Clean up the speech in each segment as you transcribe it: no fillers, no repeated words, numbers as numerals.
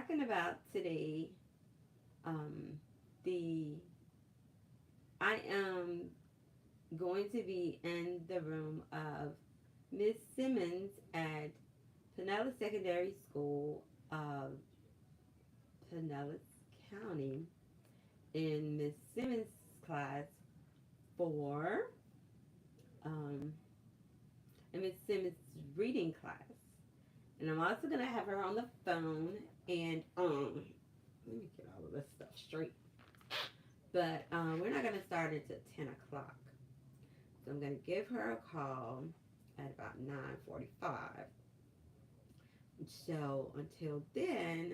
talking about today, um, the I am going to be in the room of Miss Simmons at Pinellas Secondary School of Pinellas County in Miss Simmons' class for um, in Miss Simmons' reading class. And I'm also going to have her on the phone and let me get all of this stuff straight. But we're not going to start until 10 o'clock. So I'm going to give her a call at about 9:45. So until then,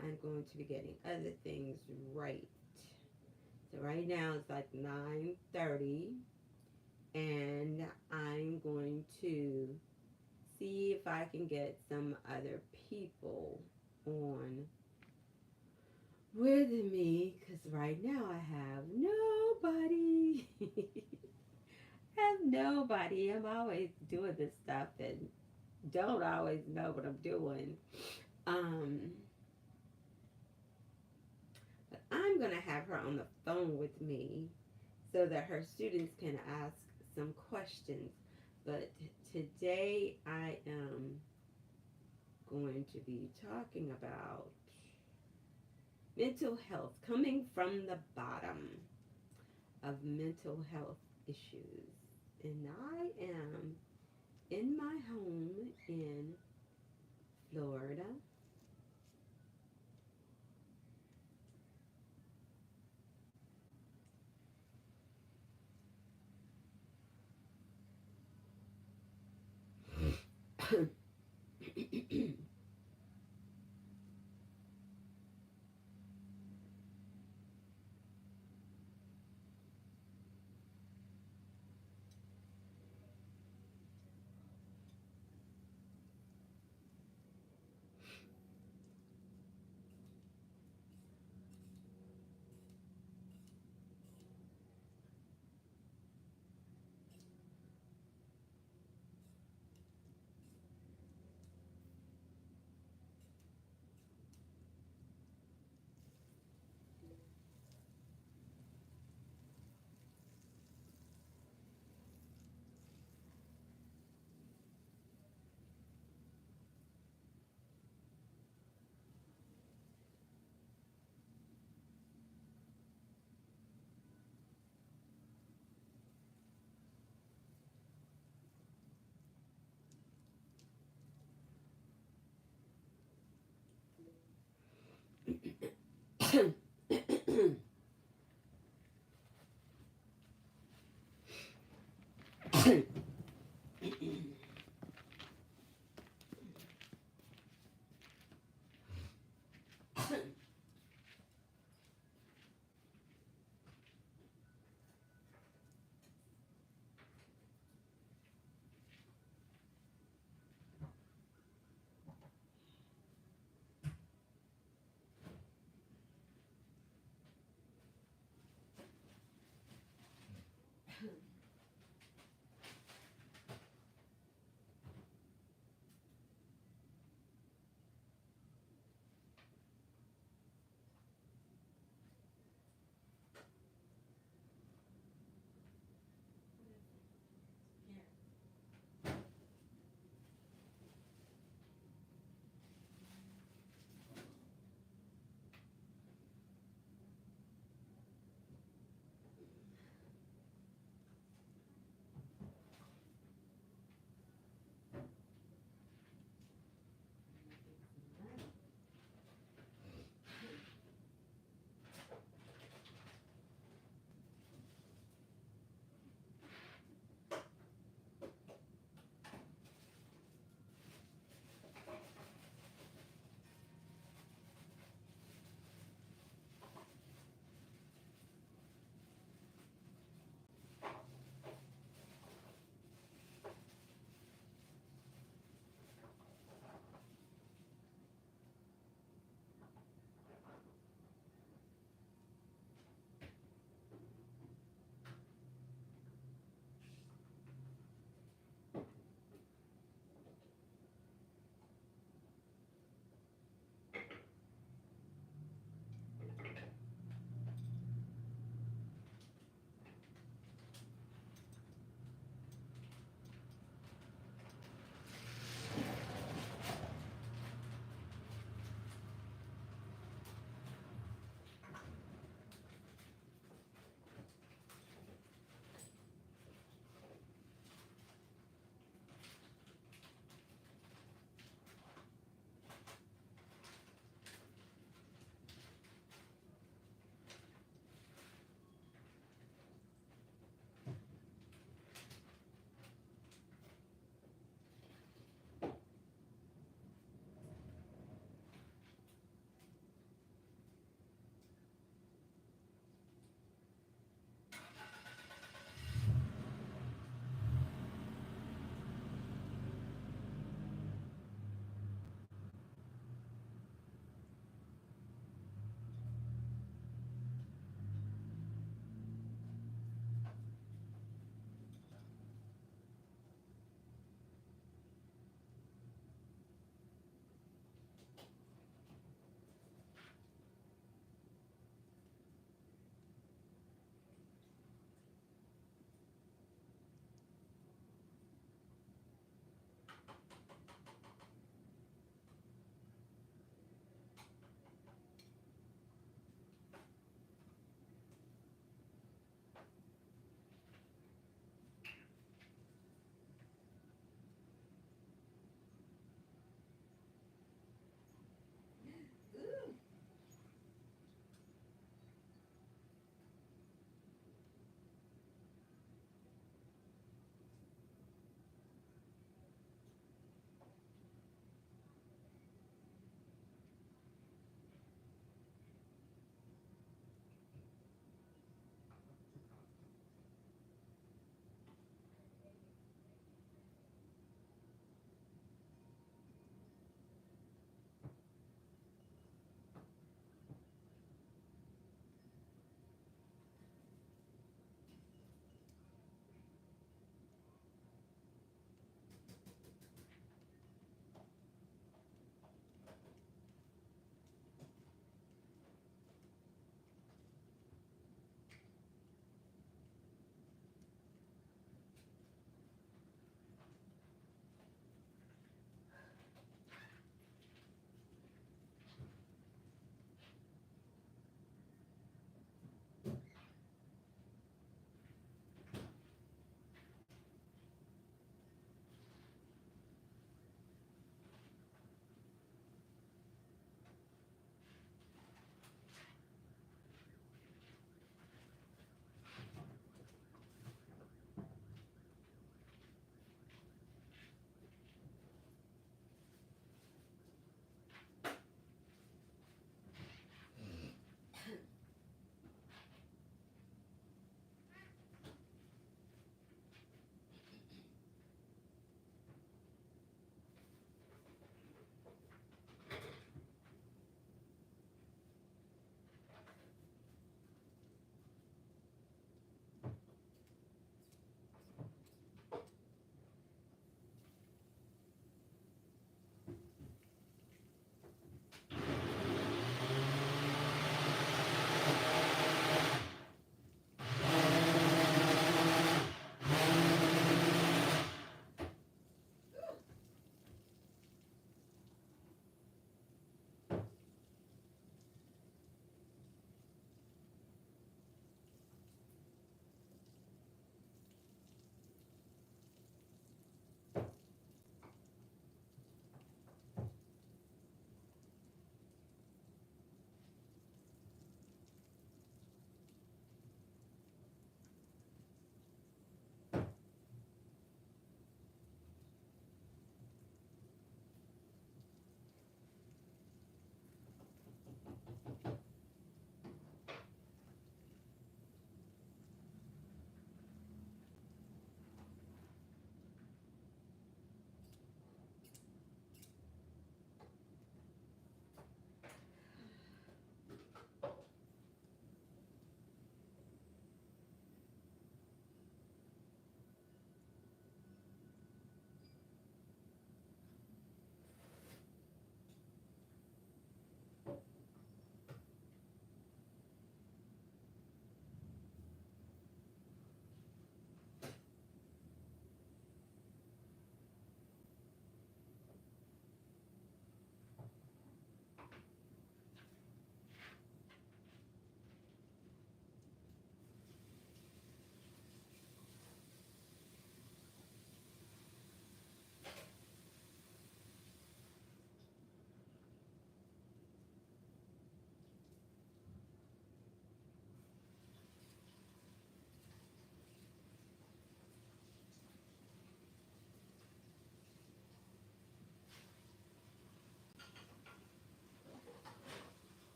I'm going to be getting other things right. So right now it's like 9:30, and I'm going to see if I can get some other people on with me, because right now I have nobody. I have nobody. I'm always doing this stuff and don't always know what I'm doing. Um, but I'm going to have her on the phone with me so that her students can ask some questions. But today I am going to be talking about mental health, coming from the bottom of mental health issues. And I am in my home in Florida.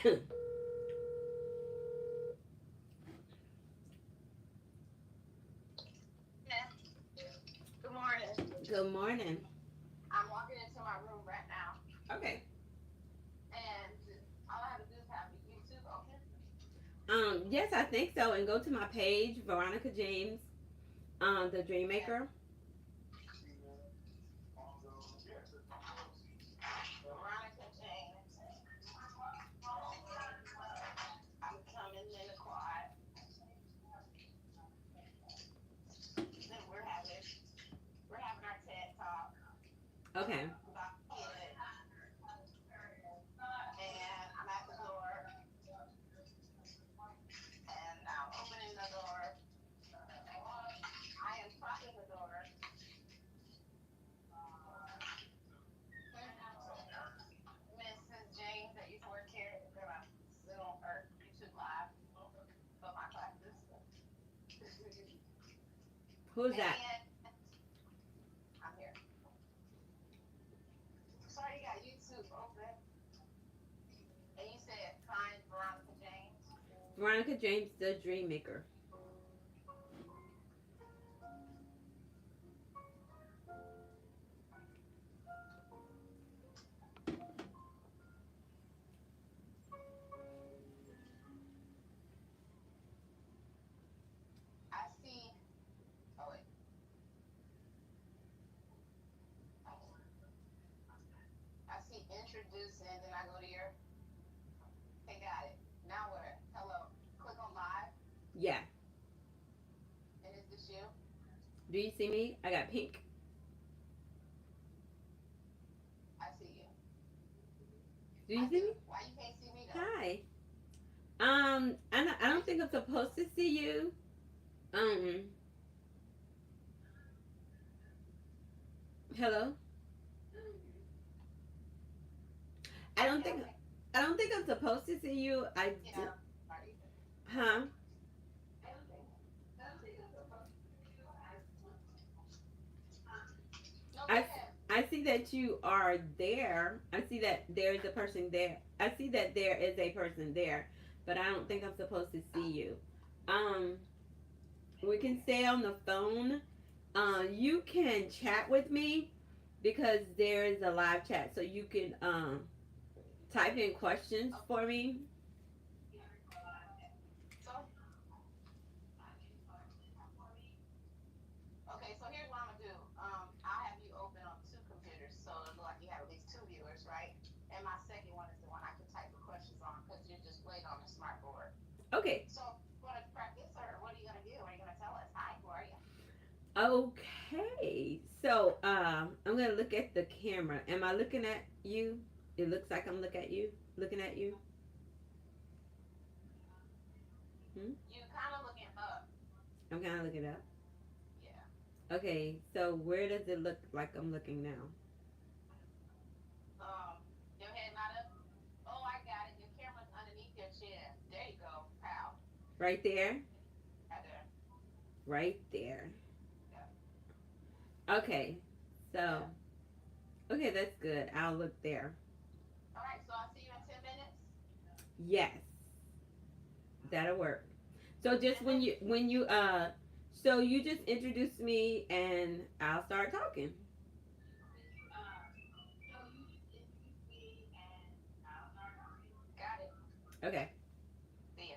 Good morning. Good morning. I'm walking into my room right now, Okay. and all I have to do is have the YouTube open. Yes, I think so. And go to my page, Veronica James, the Dream Yeah, Maker. Veronica James. I'm coming in the quad. Then we're having our TED talk Okay. about kids, and I'm at the door, and I'm opening the door. I am propping the door. Mrs. James at Euphoric Care is gonna Zoom or YouTube live for my classes. Who's that? And I'm here. Sorry, you got YouTube open. And you said find Veronica James. Veronica James, the Dream Maker. I see. Oh wait. I see introducing. Then I go to your. Hey, got it. Now where? Hello. Click on live. Yeah. And is this you? Do you see me? I got pink. I see you. Do I you see do. me? Why you can't see me though? Hi. I don't think I'm supposed to see you. Um, hello. I don't Yeah, think I don't think I'm supposed to see you. yeah. Sorry. Huh? No, go I ahead. I see that you are there. I see that there's a person there. I see that there is a person there, but I don't think I'm supposed to see you. Um, we can stay on the phone. You can chat with me because there is a live chat, so you can type in questions for me. So okay, so here's what I'm gonna do. I'll have you open on two computers, so it'll look like you have at least two viewers, right? And my second one is the one I can type the questions on because you're displayed on the smart board. Okay. So, you want to practice, or what are you gonna do? Are you gonna tell us? Hi, who are you? Okay. So I'm gonna look at the camera. Am I looking at you? It looks like I'm looking at you. Looking at you. Hmm? You kind of looking up. I'm kind of looking up. Yeah. Okay. So where does it look like I'm looking now? Your head not up. Oh, I got it. Your camera's underneath your chin. There you go, pal. Right there. Right there. Right there. Yeah. Okay. So Yeah. okay, that's good. I'll look there. All right. So I'll see you in 10 minutes. Yes, that'll work. So just And then so you just introduce me and I'll start talking. got it. Okay. See ya.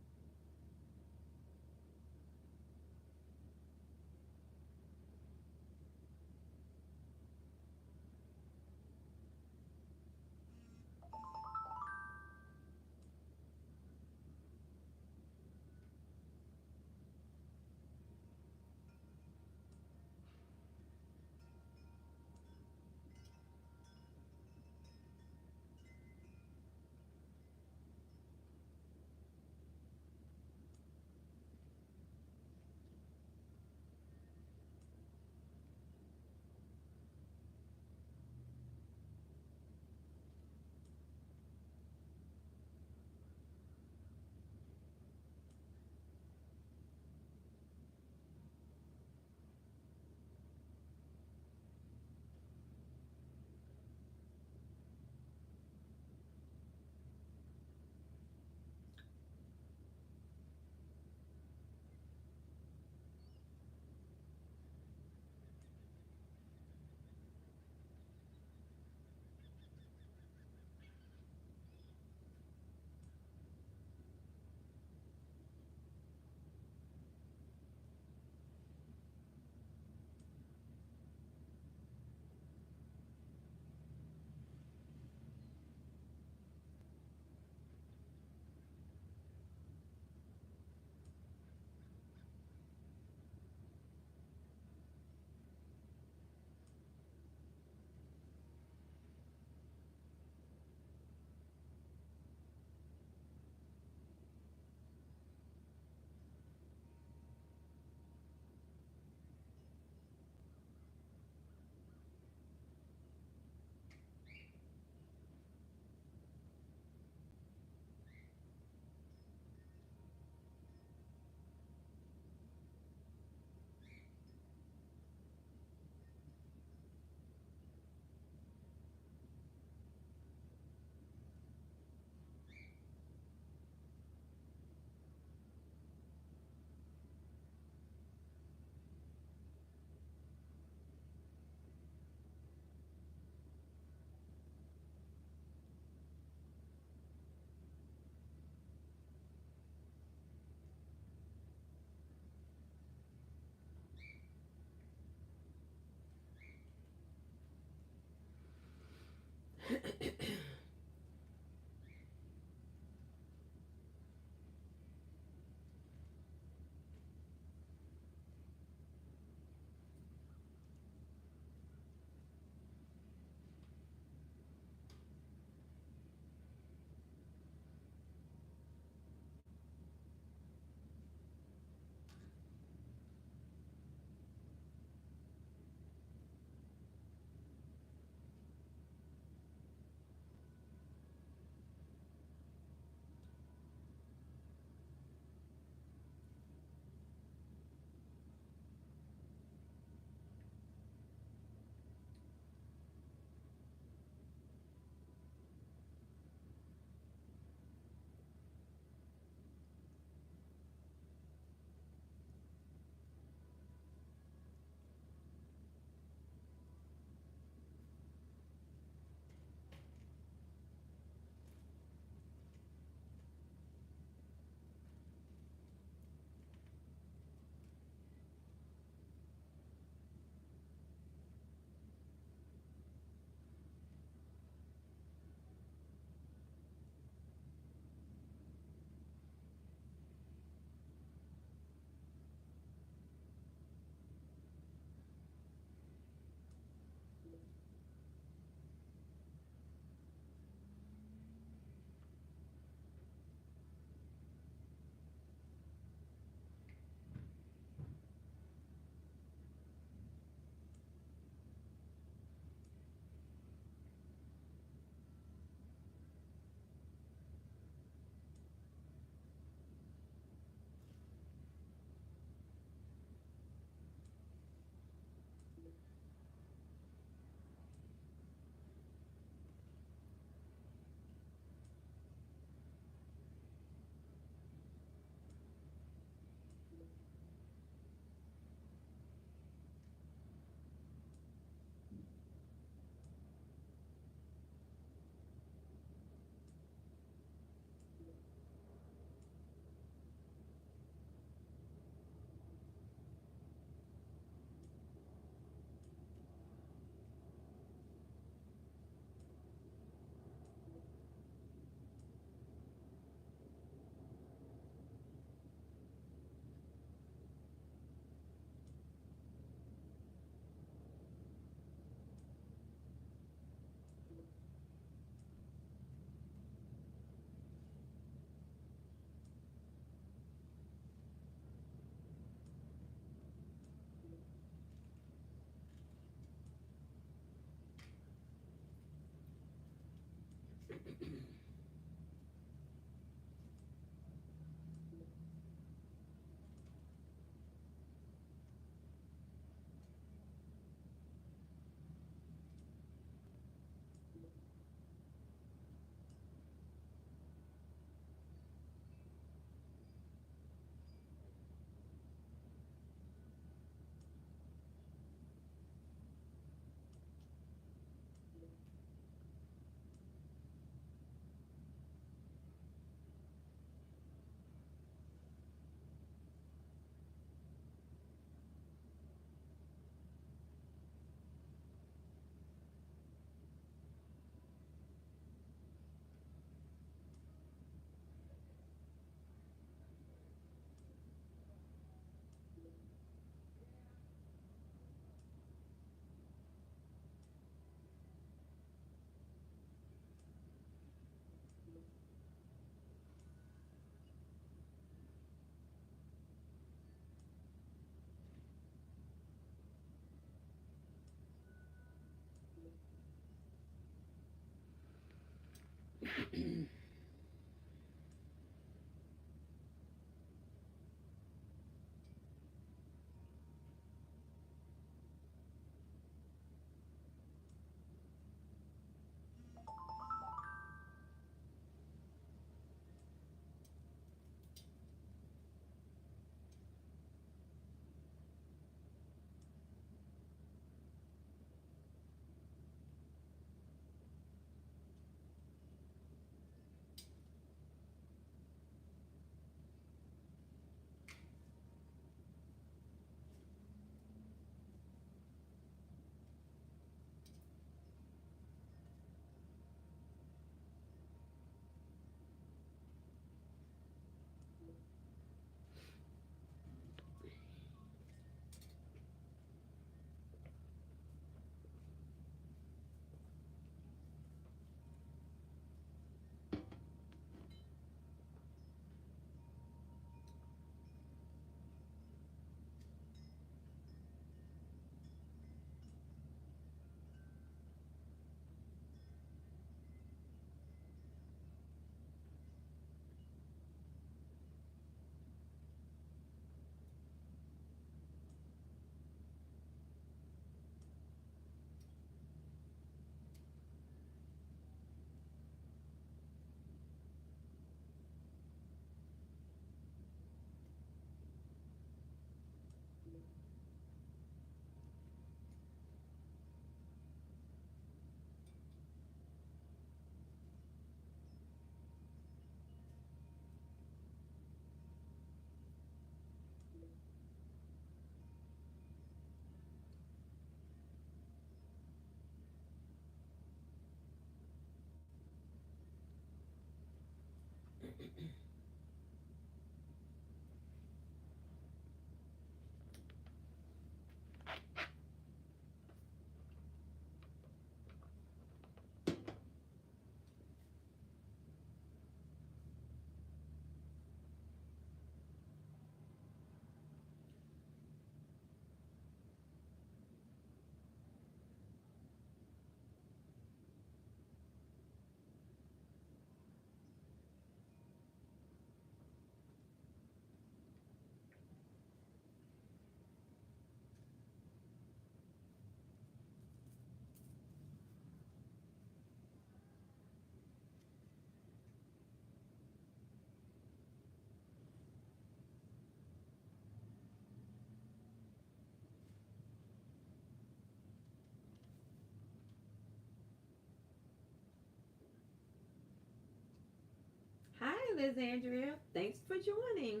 Hi, Liz Andrea. Thanks for joining.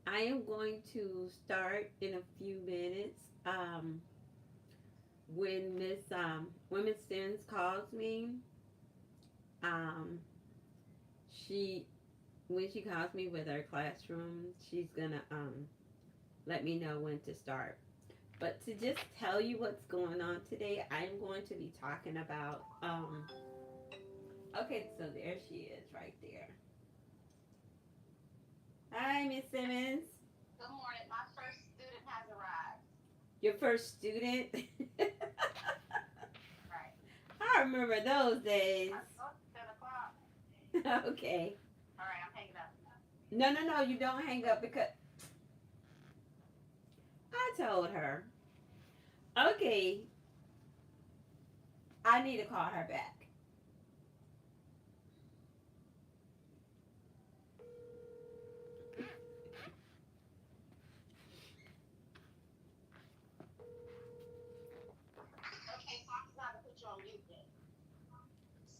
I am going to start in a few minutes. When Miss Simmons calls me, um, she when she calls me with her classroom, she's gonna let me know when to start. But to just tell you what's going on today, I'm going to be talking about. Okay, so there she is, right there. Hi, Miss Simmons. Good morning. My first student has arrived. Your first student. Right. I remember those days. I thought 10 o'clock. Okay. All right, I'm hanging up. No, no, no, you don't hang up because I told her. Okay, I need to call her back. Okay, so I'm not gonna put you on mute then.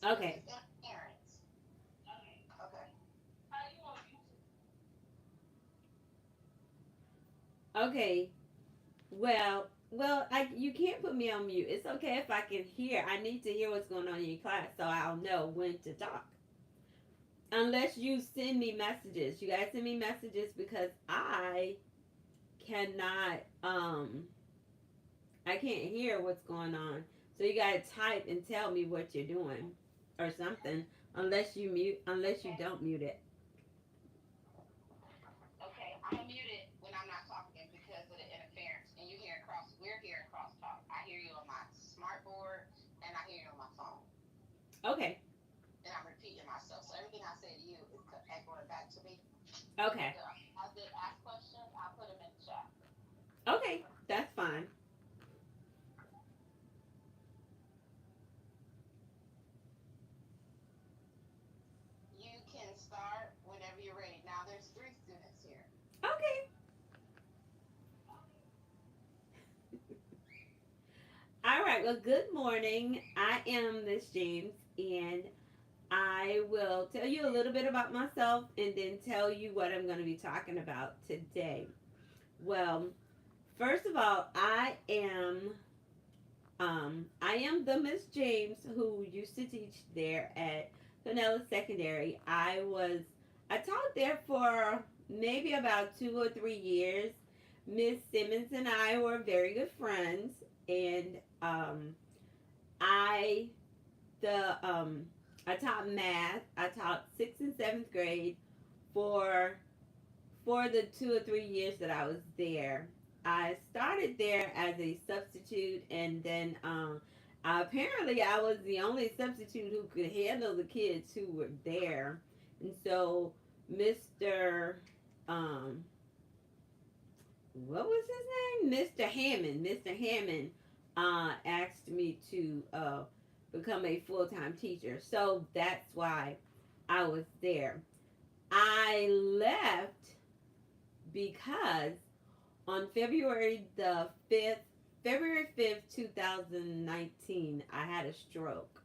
Because Okay. it's interference. Okay. Okay. Well, you can't put me on mute. It's okay if I can hear. I need to hear what's going on in your class so I'll know when to talk. Unless you send me messages. You guys send me messages because cannot I can't hear what's going on. So you gotta type and tell me what you're doing or something. Unless you Okay. don't mute it. Okay. I'm gonna mute it when I'm not talking because of the interference. And we're hearing crosstalk. I hear you on my smart board and I hear you on my phone. Okay. myself. So everything I say to you is echoing back to me. And Okay. I did ask questions. I put them in the chat. Okay. That's fine. You can start whenever you're ready. Now there's three students here. Okay. All right. Well, good morning. I am Miss James, and I will tell you a little bit about myself and then tell you what I'm going to be talking about today. Well, first of all, I am the Miss James who used to teach there at Pinellas Secondary. I taught there for maybe about 2 or 3 years. Miss Simmons and I were very good friends, and I the I taught math. I taught sixth and seventh grade for the 2 or 3 years that I was there. I started there as a substitute, and then apparently I was the only substitute who could handle the kids who were there, and so Mr. Um, what was his name? Mr. Hammond asked me to become a full time teacher, so that's why I was there. I left because on February 5th, 2019, I had a stroke.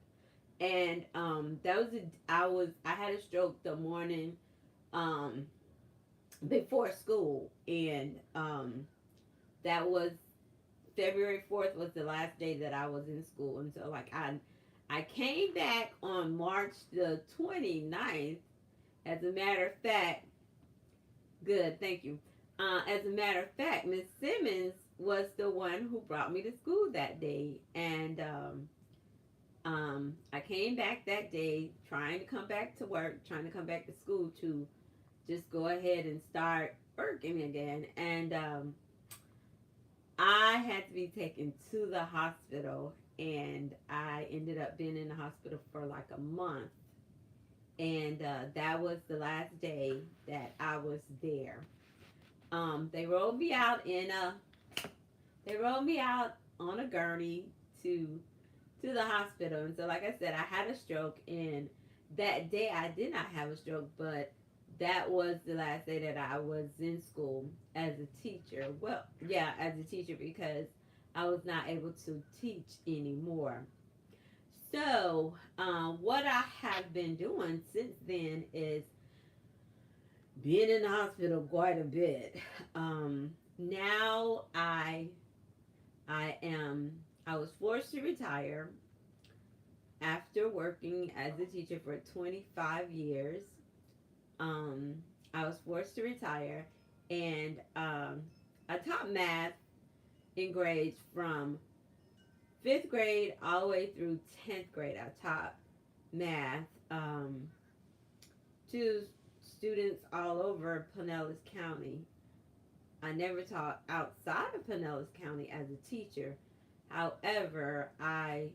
And that was I had a stroke the morning um before school, and that was February 4th was the last day that I was in school. And so like I came back on March the 29th. As a matter of fact, good, thank you. As a matter of fact, Miss Simmons was the one who brought me to school that day, and I came back that day, trying to come back to work, trying to come back to school to just go ahead and start working again, and I had to be taken to the hospital, and I ended up being in the hospital for like a month, and that was the last day that I was there. They rolled me out in a they rolled me out on a gurney to the hospital. And so like I said, I had a stroke, and that day I did not have a stroke, but that was the last day that I was in school as a teacher. Well, yeah, as a teacher, because I was not able to teach anymore. So, what I have been doing since then is being in the hospital quite a bit. Now I am I was forced to retire after working as a teacher for 25 years. Um, I was forced to retire, and I taught math in grades from fifth grade all the way through 10th grade. I taught math to students all over Pinellas County. I never taught outside of Pinellas County as a teacher. However, I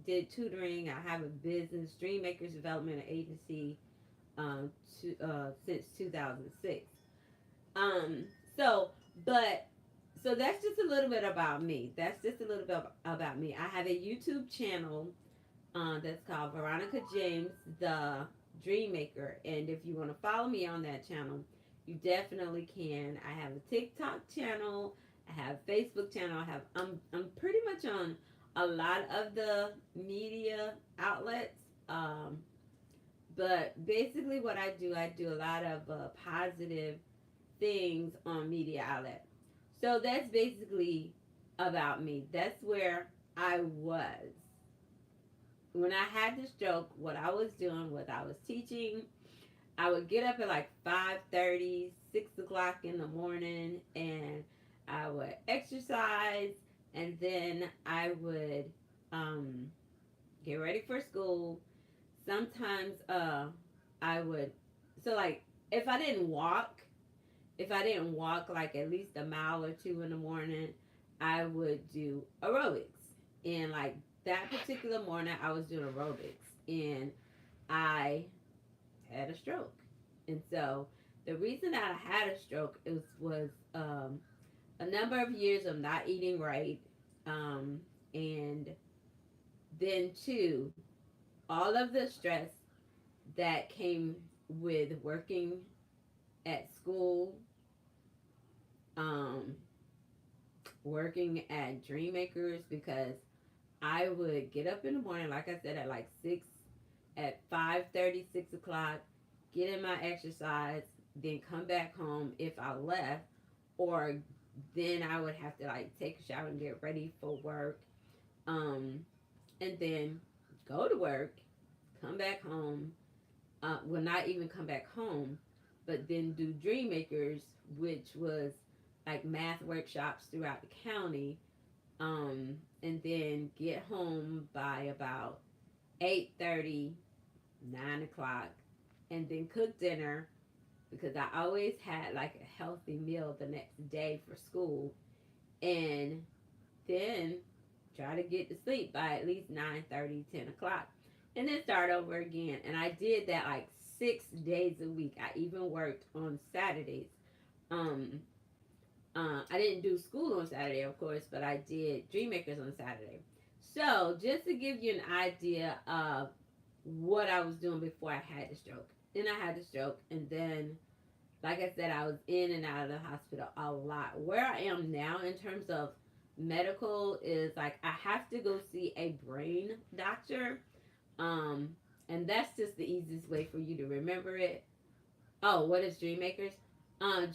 did tutoring. I have a business, Dream Makers Development Agency, since 2006. Um, so, but so that's just a little bit about me. That's just a little bit about me. I have a YouTube channel that's called Veronica James, the Dream Maker, and if you want to follow me on that channel, you definitely can. I have a TikTok channel. I have a Facebook channel. I'm pretty much on a lot of the media outlets. But basically, what I do a lot of positive things on media outlets. So that's basically about me. That's where I was when I had the stroke. What I was doing, what I was teaching. I would get up at like 5:30, 6 o'clock in the morning, and I would exercise, and then I would um, get ready for school. Sometimes I would so like if I didn't walk, like at least a mile or two in the morning, I would do aerobics. And like that particular morning, I was doing aerobics, and I had a stroke. And so the reason that I had a stroke was a number of years of not eating right. Um, and then, two, all of the stress that came with working at school, um, working at Dreammakers, because I would get up in the morning, like I said, at like 6, at 5:30, 6 o'clock, get in my exercise, then come back home if I left, or then I would have to like take a shower and get ready for work, um, and then go to work, come back home, well, not even come back home, but then do Dream Makers, which was like math workshops throughout the county, and then get home by about 8:30, 9 o'clock, and then cook dinner because I always had like a healthy meal the next day for school, and then try to get to sleep by at least 9:30, 10 o'clock, and then start over again. And I did that like 6 days a week. I even worked on Saturdays. Um, I didn't do school on Saturday, of course, but I did Dream Makers on Saturday. So just to give you an idea of what I was doing before I had the stroke. Then I had the stroke, and then, like I said, I was in and out of the hospital a lot. Where I am now in terms of medical is like I have to go see a brain doctor, um, and that's just the easiest way for you to remember it. Oh, what is Dream Makers?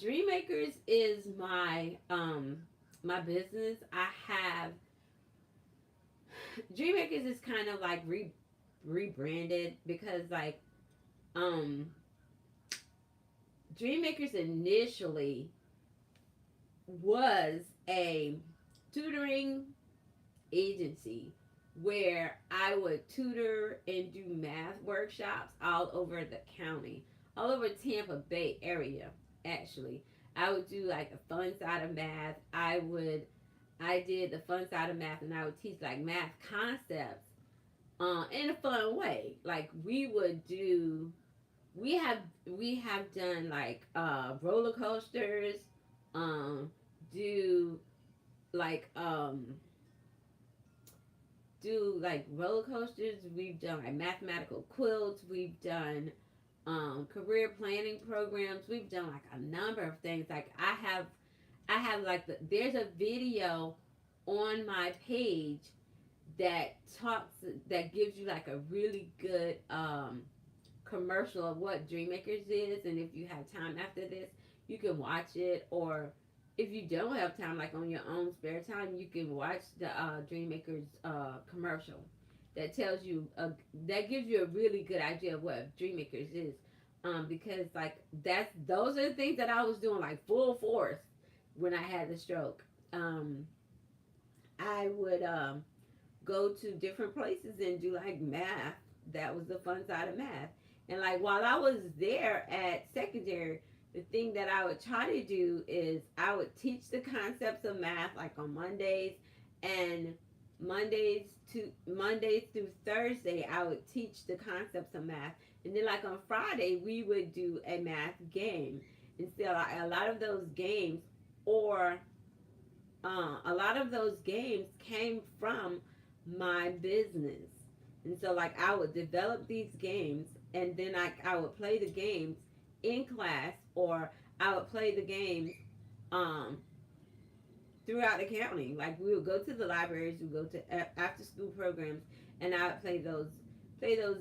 Dream Makers is my business. I have Dream Makers is kind of like rebranded because like um Dream Makers initially was a tutoring agency where I would tutor and do math workshops all over the county, all over Tampa Bay area. Actually, I would do like the fun side of math. I did the fun side of math, and I would teach like math concepts in a fun way. Like we have done like roller coasters, um, do like roller coasters. We've done like mathematical quilts. We've done career planning programs. We've done like a number of things. Like I have like there's a video on my page that talks that gives you like a really good commercial of what Dreammakers is, and if you have time after this, you can watch it, or if you don't have time, like on your own spare time, you can watch the Dreammakers commercial that tells you that gives you a really good idea of what Dreammakers is, because like those are the things that I was doing like full force when I had the stroke. Um, I would go to different places and do like math. That was the fun side of math. And like while I was there at secondary, the thing that I would try to do is I would teach the concepts of math like on Mondays, and Mondays through Thursday I would teach the concepts of math. And then like on Friday we would do a math game. And so like, or a lot of those games came from my business. And so like I would develop these games, and then I would play the games in class, or I would play the games um throughout the county. Like we would go to the libraries, we would go to after school programs, and I would play those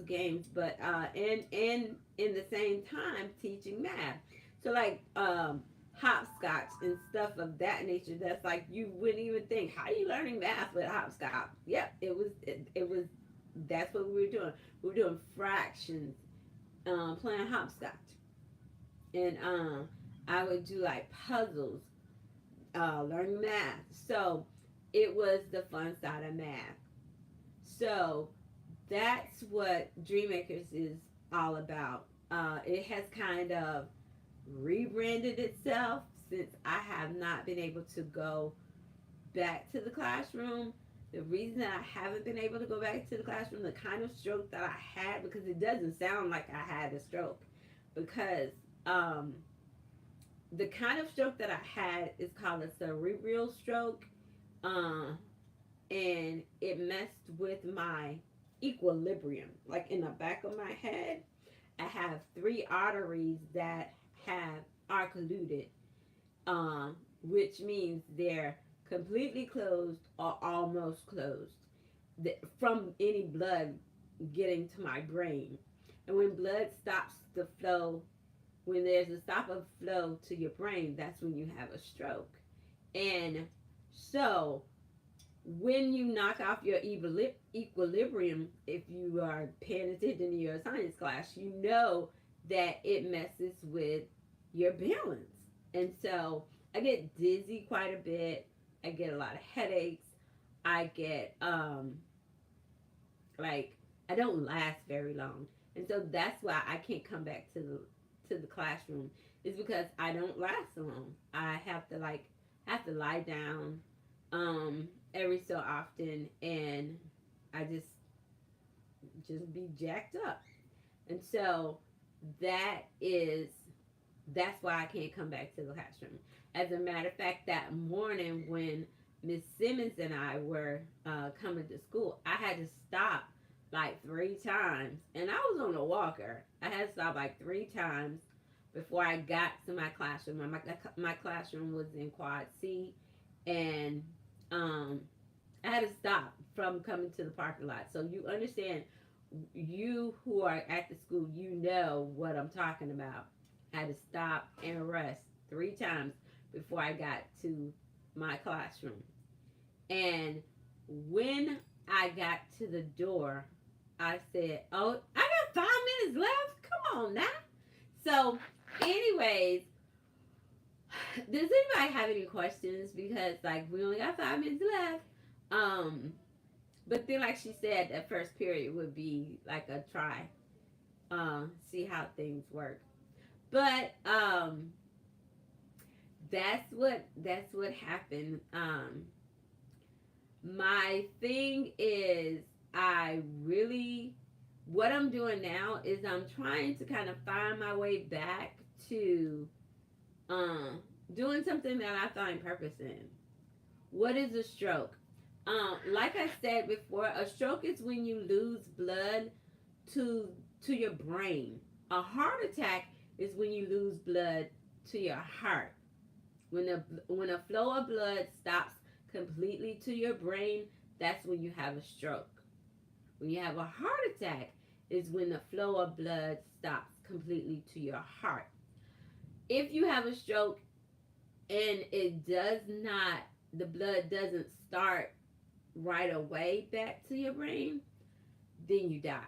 games, but in the same time teaching math. So like hopscotch and stuff of that nature. That's like you wouldn't even think, how are you learning math with hopscotch? Yep, it was that's what we were doing. We were doing fractions, playing hopscotch, and I would do like puzzles, learning math. So it was the fun side of math. So that's what Dreammakers is all about. It has kind of rebranded itself since I have not been able to go back to the classroom. The reason that I haven't been able to go back to the classroom, the kind of stroke that I had, because it doesn't sound like I had a stroke, because um, the kind of stroke that I had is called a cerebral stroke, uh, and it messed with my equilibrium. Like in the back of my head, I have three arteries that have are occluded, which means they're completely closed or almost closed from any blood getting to my brain. And when blood stops the flow, when there's a stop of flow to your brain, that's when you have a stroke. And so when you knock off your equilibrium, if you are paying attention to your science class, you know that it messes with your balance. And so I get dizzy quite a bit. I get a lot of headaches. I get like I don't last very long. And so that's why I can't come back to the classroom. Is because I don't last so long. I have to lie down every so often, and I just be jacked up. And so that is that's why I can't come back to the classroom. As a matter of fact, that morning when Miss Simmons and I were coming to school, I had to stop like three times, and I was on a walker. I had to stop like three times before I got to my classroom. My classroom was in Quad C, and um, I had to stop from coming to the parking lot. So you understand, you who are at the school, you know what I'm talking about. I had to stop and rest three times before I got to my classroom. And when I got to the door, I said, "Oh, I got 5 minutes left. Come on now." So, anyways, does anybody have any questions? Because like we only got 5 minutes left. Um, but then, like she said, that first period would be like a try, see how things work. But that's what happened. My thing is, I really what I'm doing now is I'm trying to kind of find my way back to um, doing something that I find purpose in. What is a stroke? Like I said before, a stroke is when you lose blood to to your brain. A heart attack is when you lose blood to your heart. When a flow of blood stops completely to your brain, that's when you have a stroke. When you have a heart attack is when the flow of blood stops completely to your heart. If you have a stroke and it does not the blood doesn't start right away back to your brain, then you die.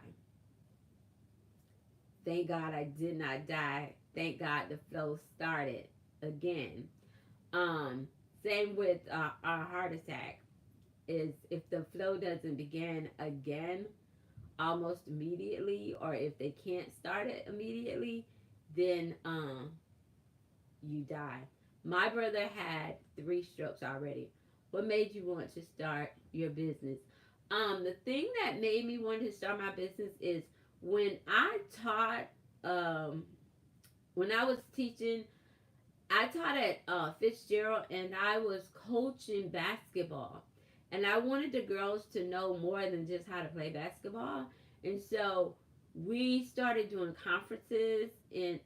Thank God I did not die. Thank God the flow started again. Um, Same with our heart attack. Is if the flow doesn't begin again almost immediately, or if they can't start it immediately, then you die. My brother had three strokes already. What made you want to start your business? The thing that made me want to start my business is when I taught, um, when I was teaching, I taught at Fitzgerald, and I was coaching basketball. And I wanted the girls to know more than just how to play basketball. And so we started doing conferences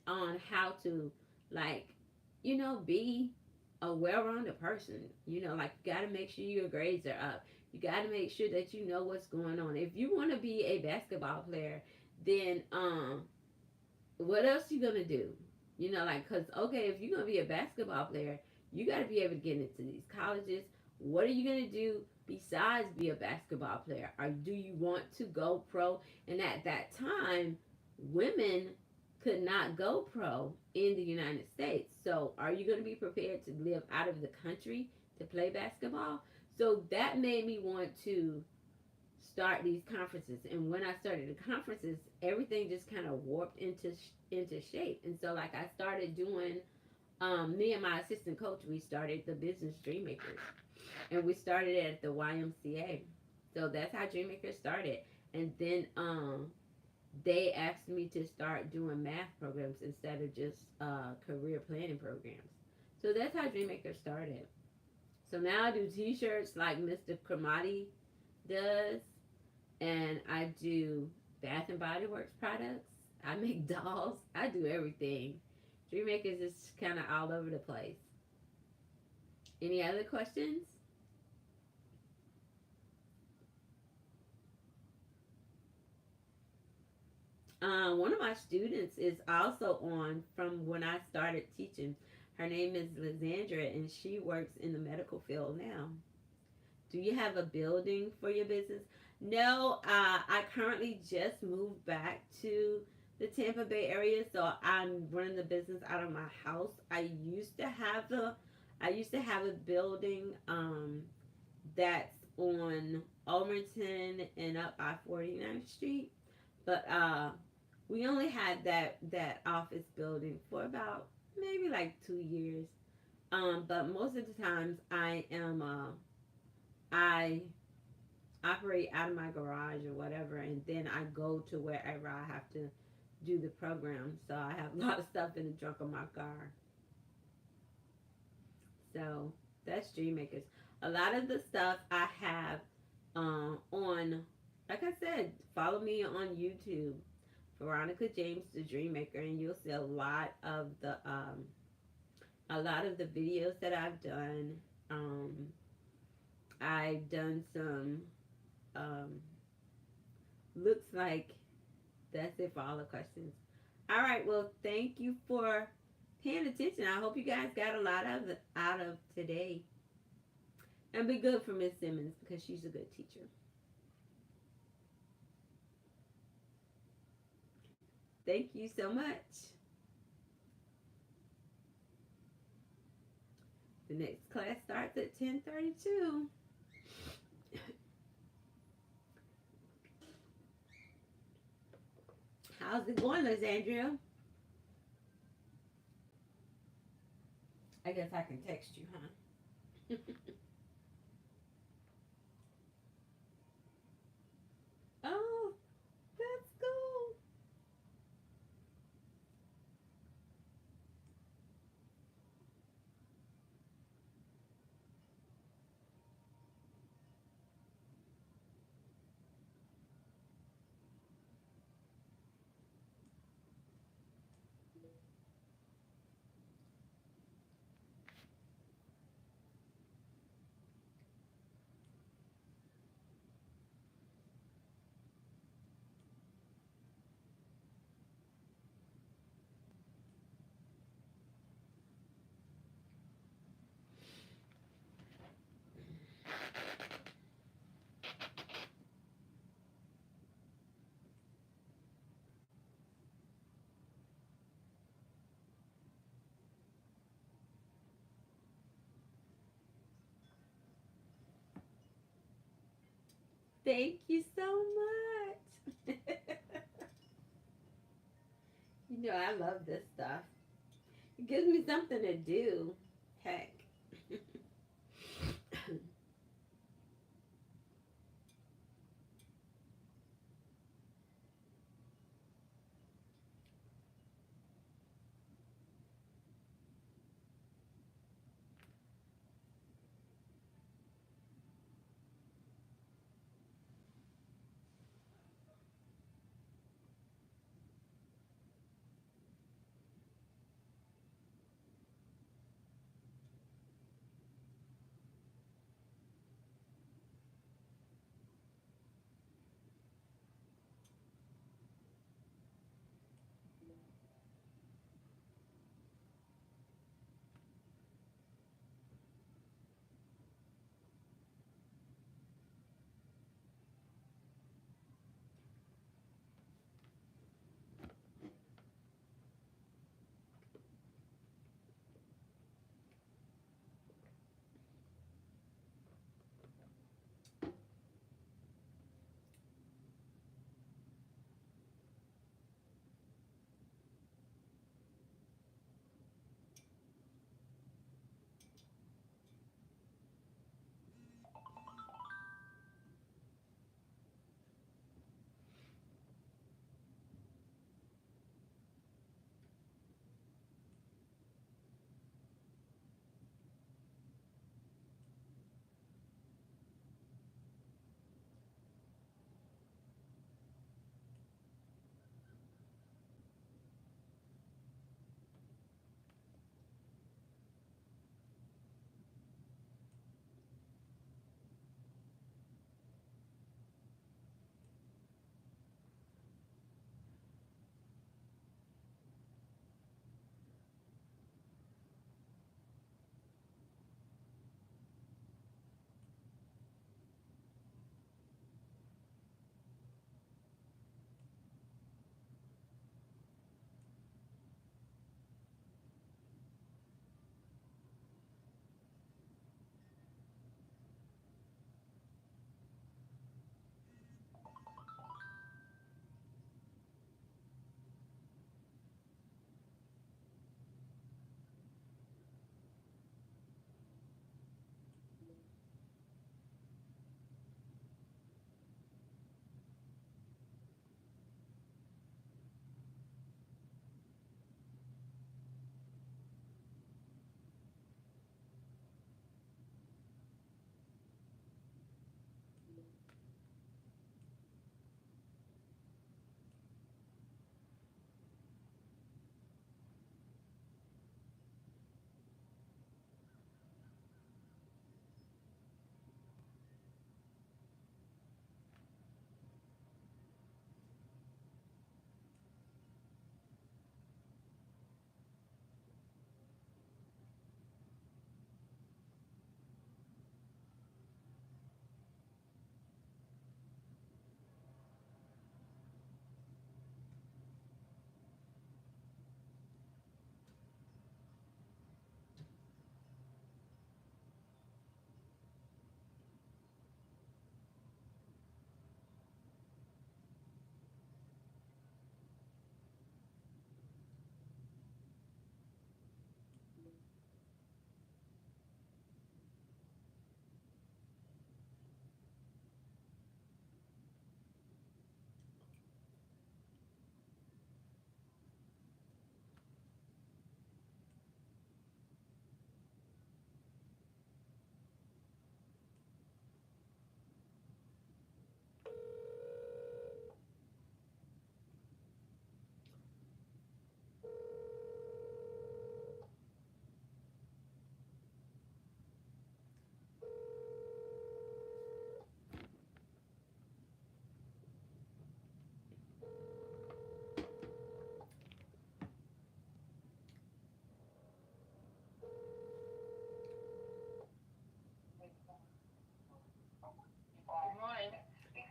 on how to, like, be a well-rounded person. Like, you got to make sure your grades are up. You got to make sure that you know what's going on. If you want to be a basketball player, then what else you gonna do? Like, cause okay, if you're gonna be a basketball player, you got to be able to get into these colleges. What are you gonna do besides be a basketball player? Or do you want to go pro? And at that time, women could not go pro in the United States. So, are you gonna be prepared to live out of the country to play basketball? So that made me want to start these conferences. And when I started the conferences, everything just kind of warped into shape. And so, like, I started doing Me and my assistant coach, we started the business Dream Makers, and we started it at the YMCA. So that's how Dream Makers started. And then they asked me to start doing math programs instead of just career planning programs. So that's how Dream Makers started. So now I do T-shirts like Mr. Kramati does, and I do Bath and Body Works products. I make dolls. I do everything. Dream Makers is kind of all over the place. Any other questions? One of my students is also on from when I started teaching. Her name is Lysandra, and she works in the medical field now. Do you have a building for your business? No, I currently just moved back to the Tampa Bay area, so I'm running the business out of my house. I used to have a building that's on Almerton and up by 49th Street, but we only had that office building for about maybe like 2 years. But most of the times I operate out of my garage or whatever, and then I go to wherever I have to do the program. So I have a lot of stuff in the trunk of my car. So that's Dream Makers. A lot of the stuff I have on, like I said, follow me on YouTube, Veronica James, the Dream Maker, and you'll see a lot of the videos that I've done. Um, I've done some. Um, looks like that's it for all the questions. All right. Well, thank you for paying attention. I hope you guys got a lot out of today. And be good for Miss Simmons because she's a good teacher. Thank you so much. The next class starts at 10:32. How's it going, Lysandria? I guess I can text you, huh? Oh, that's cool. Thank you so much. You know, I love this stuff. It gives me something to do. Heck.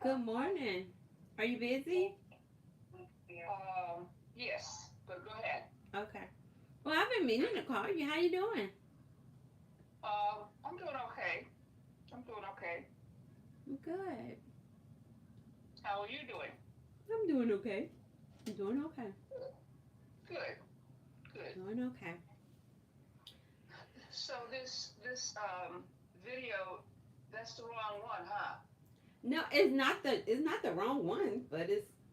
Good morning. Are you busy? Yes, but go ahead. Okay. Well, I've been meaning to call you. How you doing? I'm doing okay. I'm doing okay. I'm good. How are you doing? I'm doing okay. I'm doing okay. Good, good. Doing okay. So this video, that's the wrong one, huh? No, it's not the wrong one, but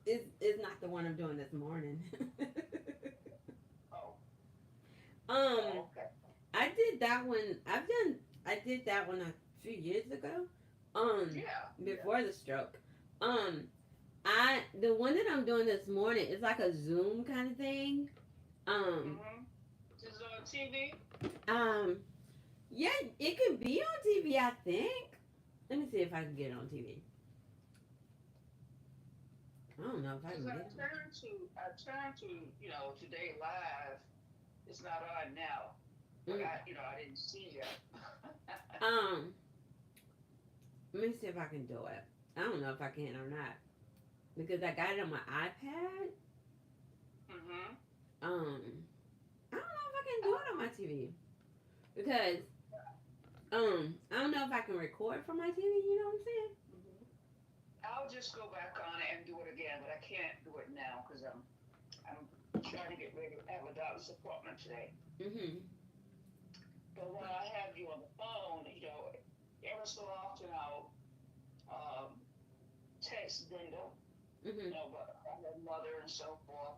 it's not the one I'm doing this morning. Oh, um, oh, okay. I did that one. I did that one a few years ago. Yeah, yeah. Before the stroke. Um, the one that I'm doing this morning is like a Zoom kind of thing. Um, Mhm. This is on TV. um, yeah, it could be on TV. I think. Let me see if I can get it on TV. I don't know if I Cause can get it. I turned to, Today Live. It's not on now, but Mm, I didn't see yet. um, let me see if I can do it. I don't know if I can or not because I got it on my iPad. Mhm. Um, I don't know if I can do it on my TV because I don't know if I can record from my TV. You know what I'm saying? Mhm. I'll just go back on it and do it again, but I can't do it now because I'm trying to get ready to have a doctor's appointment today. Mhm. But while I have you on the phone, every so often I'll um, text Brenda, Mhm. about her mother and so forth,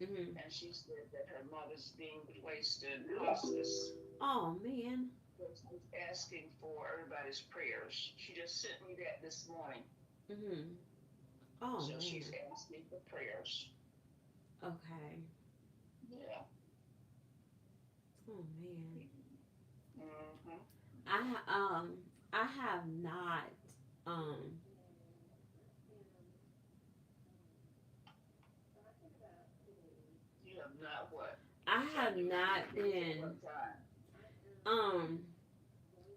Mhm. and she said that her mother's being placed in hospice. Oh man. So she's asking for everybody's prayers. She just sent me that this morning. Mhm. Oh So she's man. asking for prayers. Okay. Yeah. Oh man. Hmm. I have not um You have not what? I Tried have to make not peace at been what time? um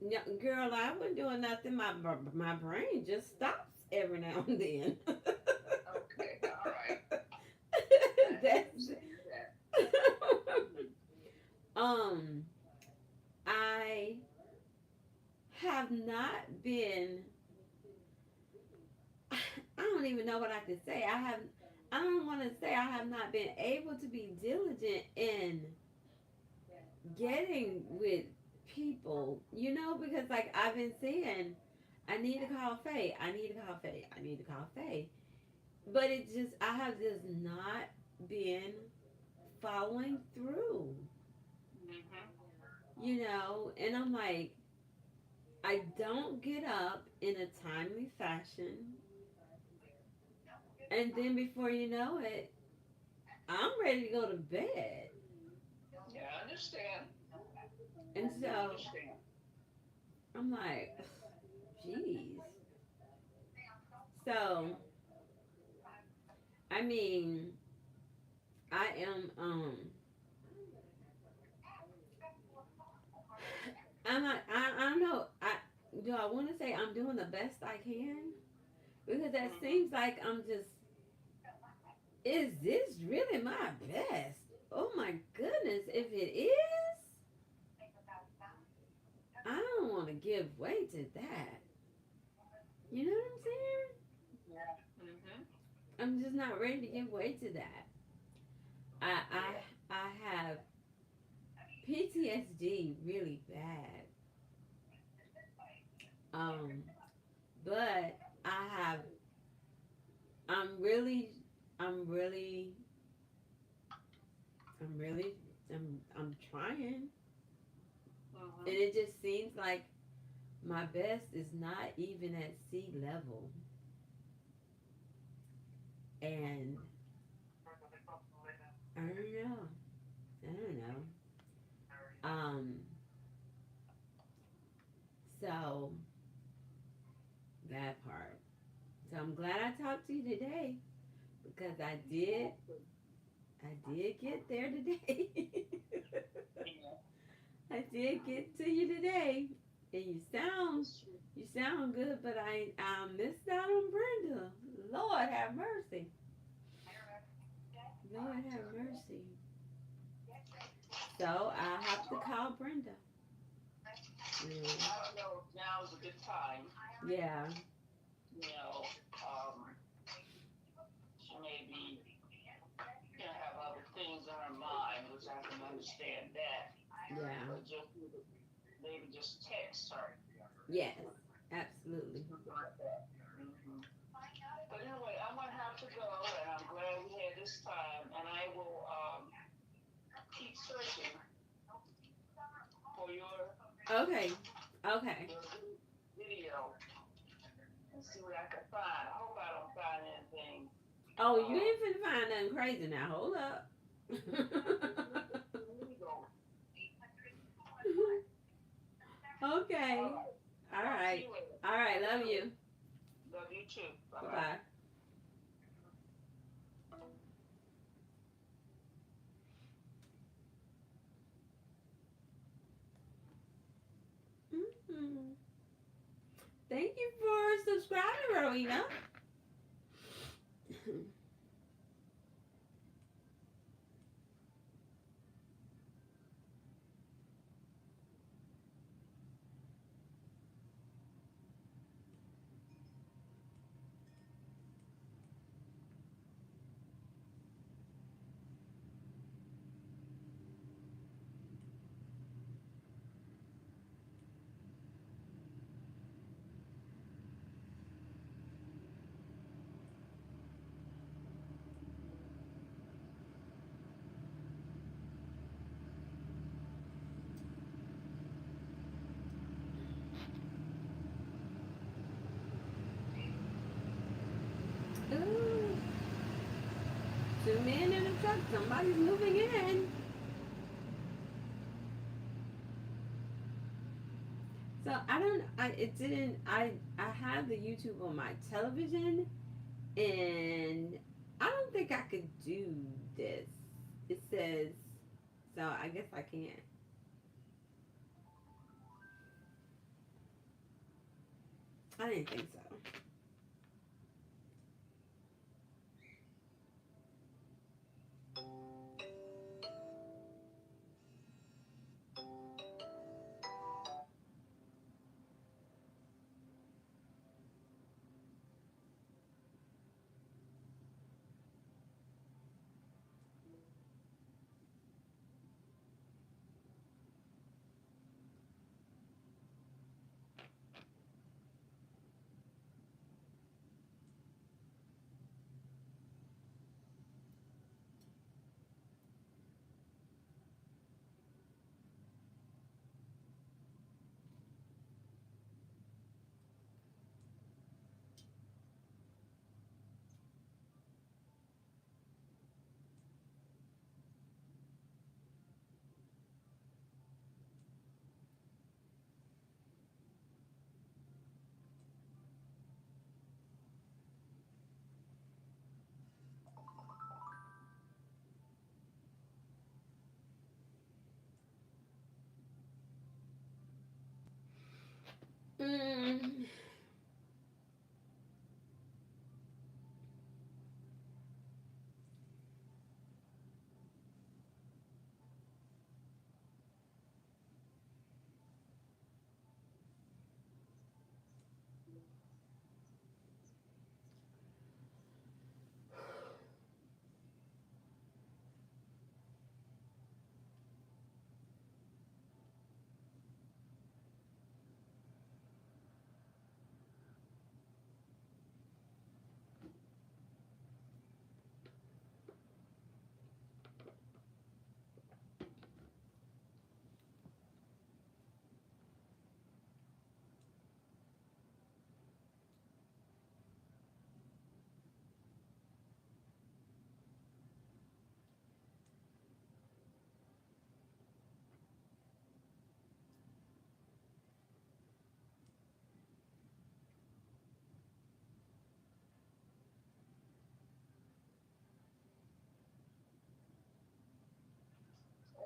no, girl, I wasn't doing nothing. My brain just stops every now and then. Okay, all right. I That's understand that. um I have not been I don't even know what I can say. I don't want to say I have not been able to be diligent in getting with people, because like I've been saying, I need to call Faye. I need to call Faye. I need to call Faye. But I have just not been following through, Hmm. and I'm like, I don't get up in a timely fashion. And then before you know it, I'm ready to go to bed. Yeah, I understand. And I do so understand. I'm like, geez. So, I mean, I am, I'm not, I don't know. Do I want to say I'm doing the best I can? Because that Hmm. seems like I'm just, is this really my best? Oh my goodness. If it is, I don't want to give way to that. You know what I'm saying? Yeah. Hmm. I'm just not ready to give way to that. I I Yeah. I have PTSD really bad. Um, but I have I'm really I'm really I'm really I'm trying, Hmm. and it just seems like my best is not even at sea level, and I don't know. I don't know. Um, so that part. So I'm glad I talked to you today because Exactly. I did get there today. Yeah. I did get to you today, and you sound That's true. You sound good, but I missed out on Brenda. Lord have mercy. Lord have mercy. So I have to call Brenda. Mm, I don't know if now is a good time. yeah. You know, she may be, have other things on her mind, which I can understand that. Yeah. But just maybe just text her. Yes. Absolutely. Something like that. But anyway, I'm gonna have to go, and I'm glad we had this time. And I will keep searching for Okay. Okay. your video and see what I can find. I hope I don't find anything. Oh, you ain't finna find nothing crazy now. Hold up. Illegal. All Okay. right. All Talk to right. you later. All right. Love you. Love you too. Bye Bye bye. bye. Mm-hmm. Thank you for subscribing, Rowena. Ooh, two men in a truck. Somebody's moving in. So I don't. I it didn't. I have the YouTube on my television, and I don't think I could do this. It says. So I guess I can't. I didn't think so. Mm.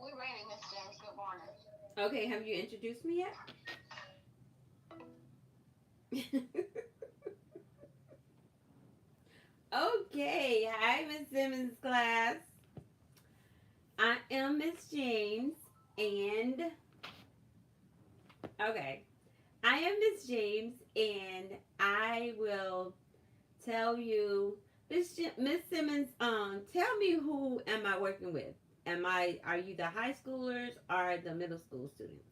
We're ready, Miss James. Good morning. Okay. Have you introduced me yet? Okay, hi, Miss Simmons class. I am Miss James, and okay, I am Miss James, and I will tell you, Miss Simmons. Tell me, who am I working with? Are you the high schoolers or the middle school students?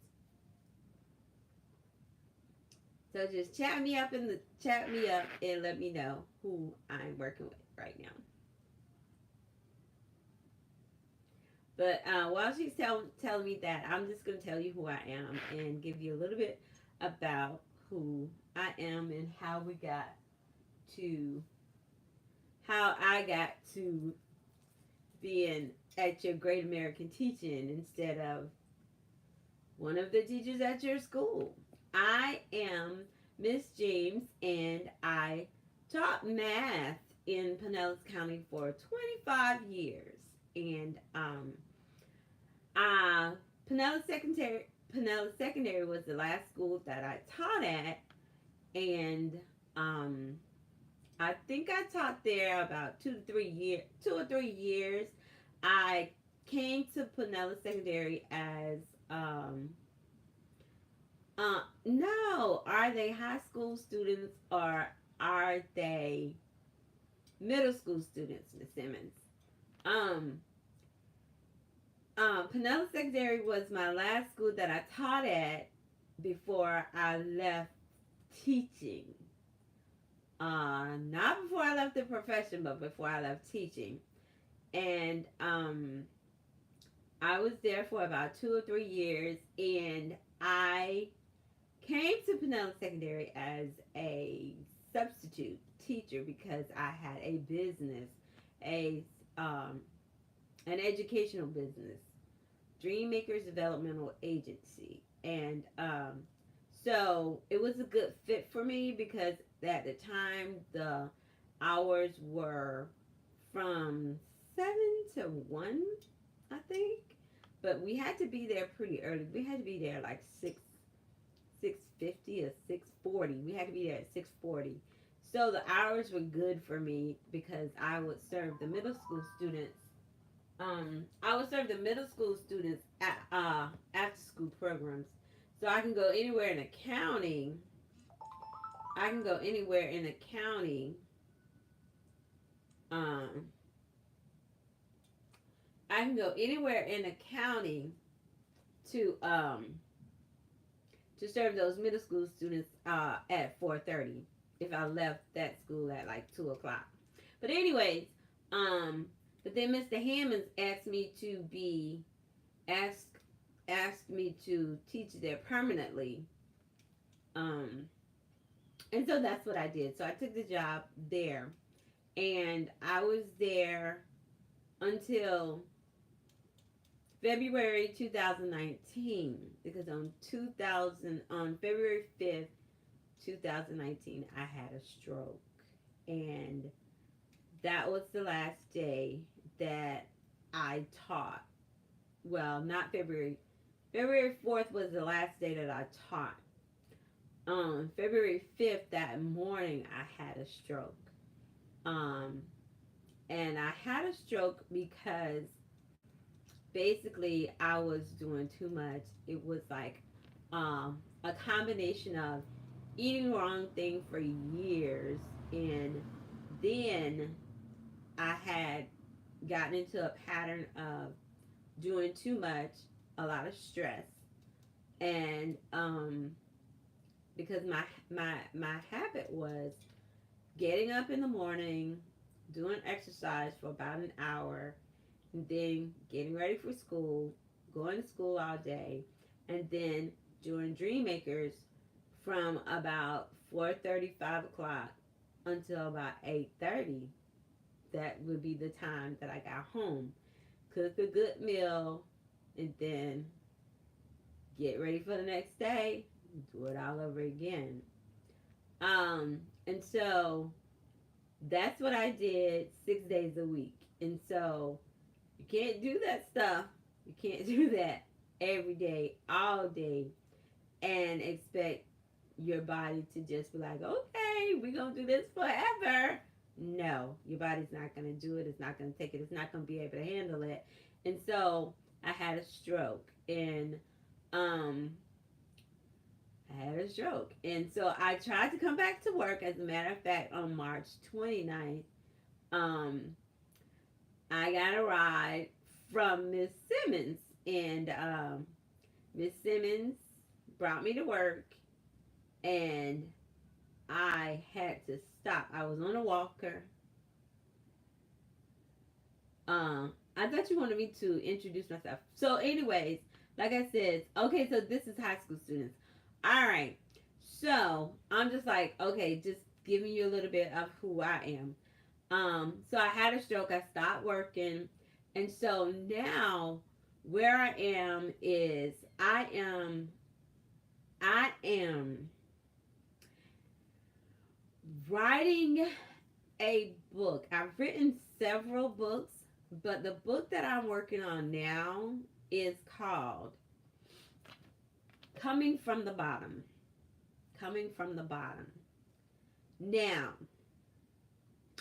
So just chat me up and let me know who I'm working with right now. But while she's telling me that, I'm just going to tell you who I am and give you a little bit about who I am and to how I got to being at your Great American Teaching instead of one of the teachers at your school. I am Miss James, and I taught math in Pinellas County for 25 years. And uh, Pinellas Secondary Pinellas Secondary was the last school that I taught at, and um, I think I taught there about 2 or 3 years. I came to Pinellas Secondary as no, are they high school students or are they middle school students, Miss Simmons? Um, Pinellas Secondary was my last school that I taught at before I left teaching. Not before I left the profession, but before I left teaching. And I was there for about 2 or 3 years, and I came to Pinellas Secondary as a substitute teacher because I had a business, a an educational business, Dream Makers Developmental Agency, and so it was a good fit for me because at the time the hours were from 7 to 1, I think, but we had to be there pretty early. We had to be there like 6:50 or 6:40. We had to be there at 6:40. So the hours were good for me because I would serve the middle school students. I would serve the middle school students at after school programs. So I can go anywhere in the county. I can go anywhere in the county. Um, I can go anywhere in the county to to serve those middle school students at 4:30 if I left that school at like 2 o'clock. But anyways, um, but then Mr. Hammonds asked asked me to teach there permanently. Um, and so that's what I did. So I took the job there, and I was there until February 2019 because on February 5th, 2019, I had a stroke, and that was the last day that I taught. Well, not February. February 4th was the last day that I taught. February 5th, that morning, I had a stroke. Um, and I had a stroke because basically I was doing too much. It was like a combination of eating the wrong thing for years, and then I had gotten into a pattern of doing too much, a lot of stress, and because my habit was getting up in the morning, doing exercise for about an hour, and then getting ready for school, going to school all day, and then doing Dream Makers from about 4:30, 5 o'clock until about 8:30. That would be the time that I got home. Cook a good meal, and then get ready for the next day, do it all over again. And so that's what I did 6 days a week. And so you can't do that stuff. You can't do that every day, all day, and expect your body to just be like, okay, we're going to do this forever. No, your body's not going to do it. It's not going to take it. It's not going to be able to handle it. And so I had a stroke. And um, I had a stroke. And so I tried to come back to work. As a matter of fact, on March 29th, um, I got a ride from Miss Simmons. And Miss Simmons brought me to work. And I had to stop. I was on a walker. I thought you wanted me to introduce myself. So, anyways, like I said, okay, so this is high school students. All right. So, I'm just like, okay, just giving you a little bit of who I am. So I had a stroke. I stopped working. And so now where I am is I am writing a book. I've written several books, but the book that I'm working on now is called Coming from the Bottom. Coming from the Bottom. Now,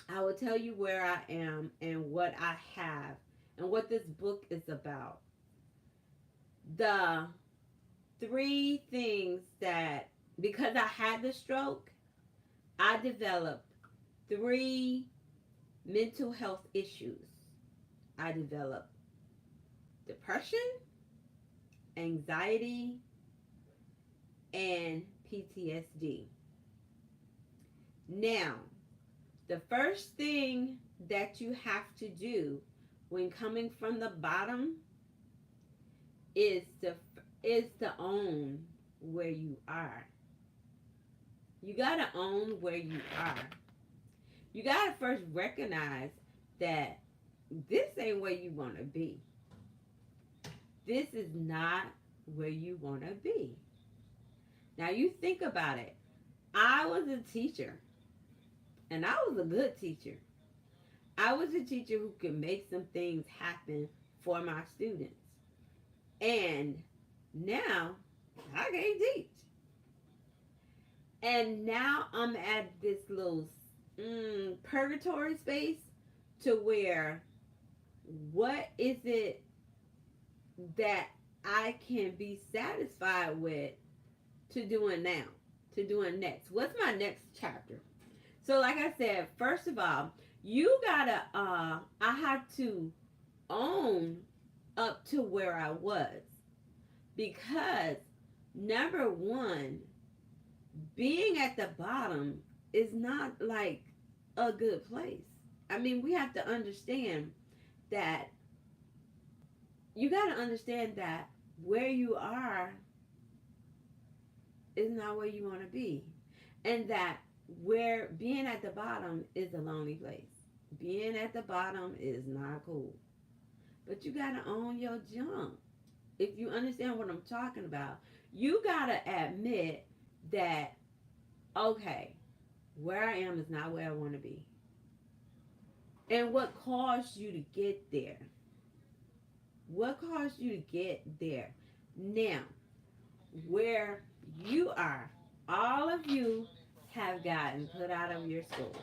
I will tell you where I am and what I have and what this book is about. The three things that, because I had the stroke, I developed three mental health issues. I developed depression, anxiety, and PTSD. Now, the first thing that you have to do when coming from the bottom is to own where you are. You gotta own where you are. You gotta first recognize that this ain't where you wanna be. This is not where you wanna be. Now you think about it. I was a teacher, and I was a good teacher. I was a teacher who could make some things happen for my students. And now I can't teach. And now I'm at this little purgatory space to where what is it that I can be satisfied with to doing now, to doing next? What's my next chapter? So like I said, first of all, you gotta, I have to own up to where I was. Because number one, being at the bottom is not like a good place. I mean, we have to understand that you got to understand that where you are is not where you want to be. And that where being at the bottom is a lonely place. Being at the bottom is not cool. But you got to own your junk. If you understand what I'm talking about, you got to admit that, okay, where I am is not where I want to be. And what caused you to get there? What caused you to get there? Now, where you are, all of you have gotten put out of your school.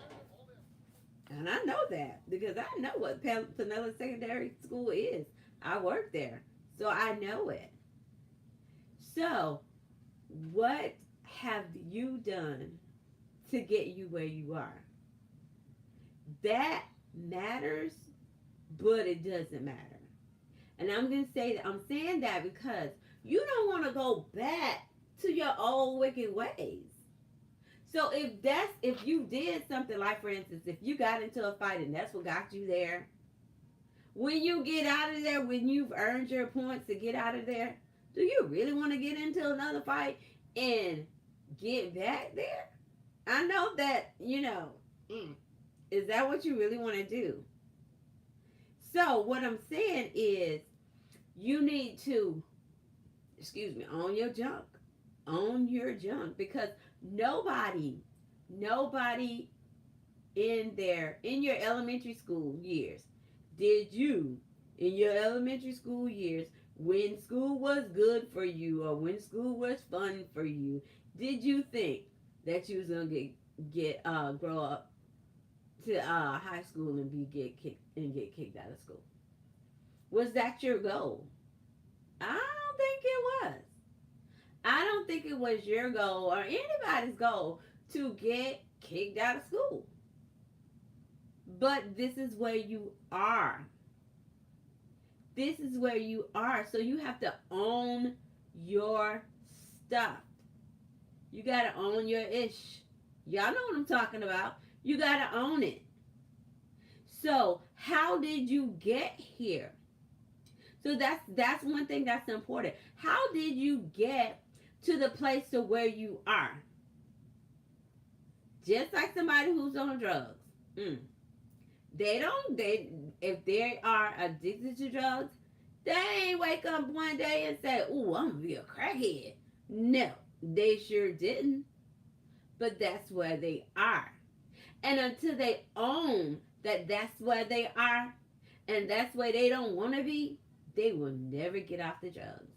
And I know that because I know what Pinellas Secondary School is. I work there, so I know it. So, what have you done to get you where you are? That matters, but it doesn't matter. And I'm going to say that, I'm saying that because you don't want to go back to your old wicked ways. So if you did something like, for instance, if you got into a fight and that's what got you there, when you get out of there, when you've earned your points to get out of there, do you really want to get into another fight and get back there? I know that, is that what you really want to do? So what I'm saying is you need to, own your junk. Own your junk, because nobody in your elementary school years, did you, in your elementary school years, when school was good for you or when school was fun for you, Did you think that you was gonna grow up to high school and get kicked out of school? Was that your goal? I don't think it was. I don't think it was your goal or anybody's goal to get kicked out of school. But this is where you are. This is where you are. So you have to own your stuff. You got to own your ish. Y'all know what I'm talking about. You got to own it. So how did you get here? So that's one thing that's important. How did you get to the place to where you are? Just like somebody who's on drugs. If they are addicted to drugs, they ain't wake up one day and say, "Ooh, I'm gonna be a crackhead." No, they sure didn't. But that's where they are. And until they own that that's where they are and that's where they don't want to be, they will never get off the drugs.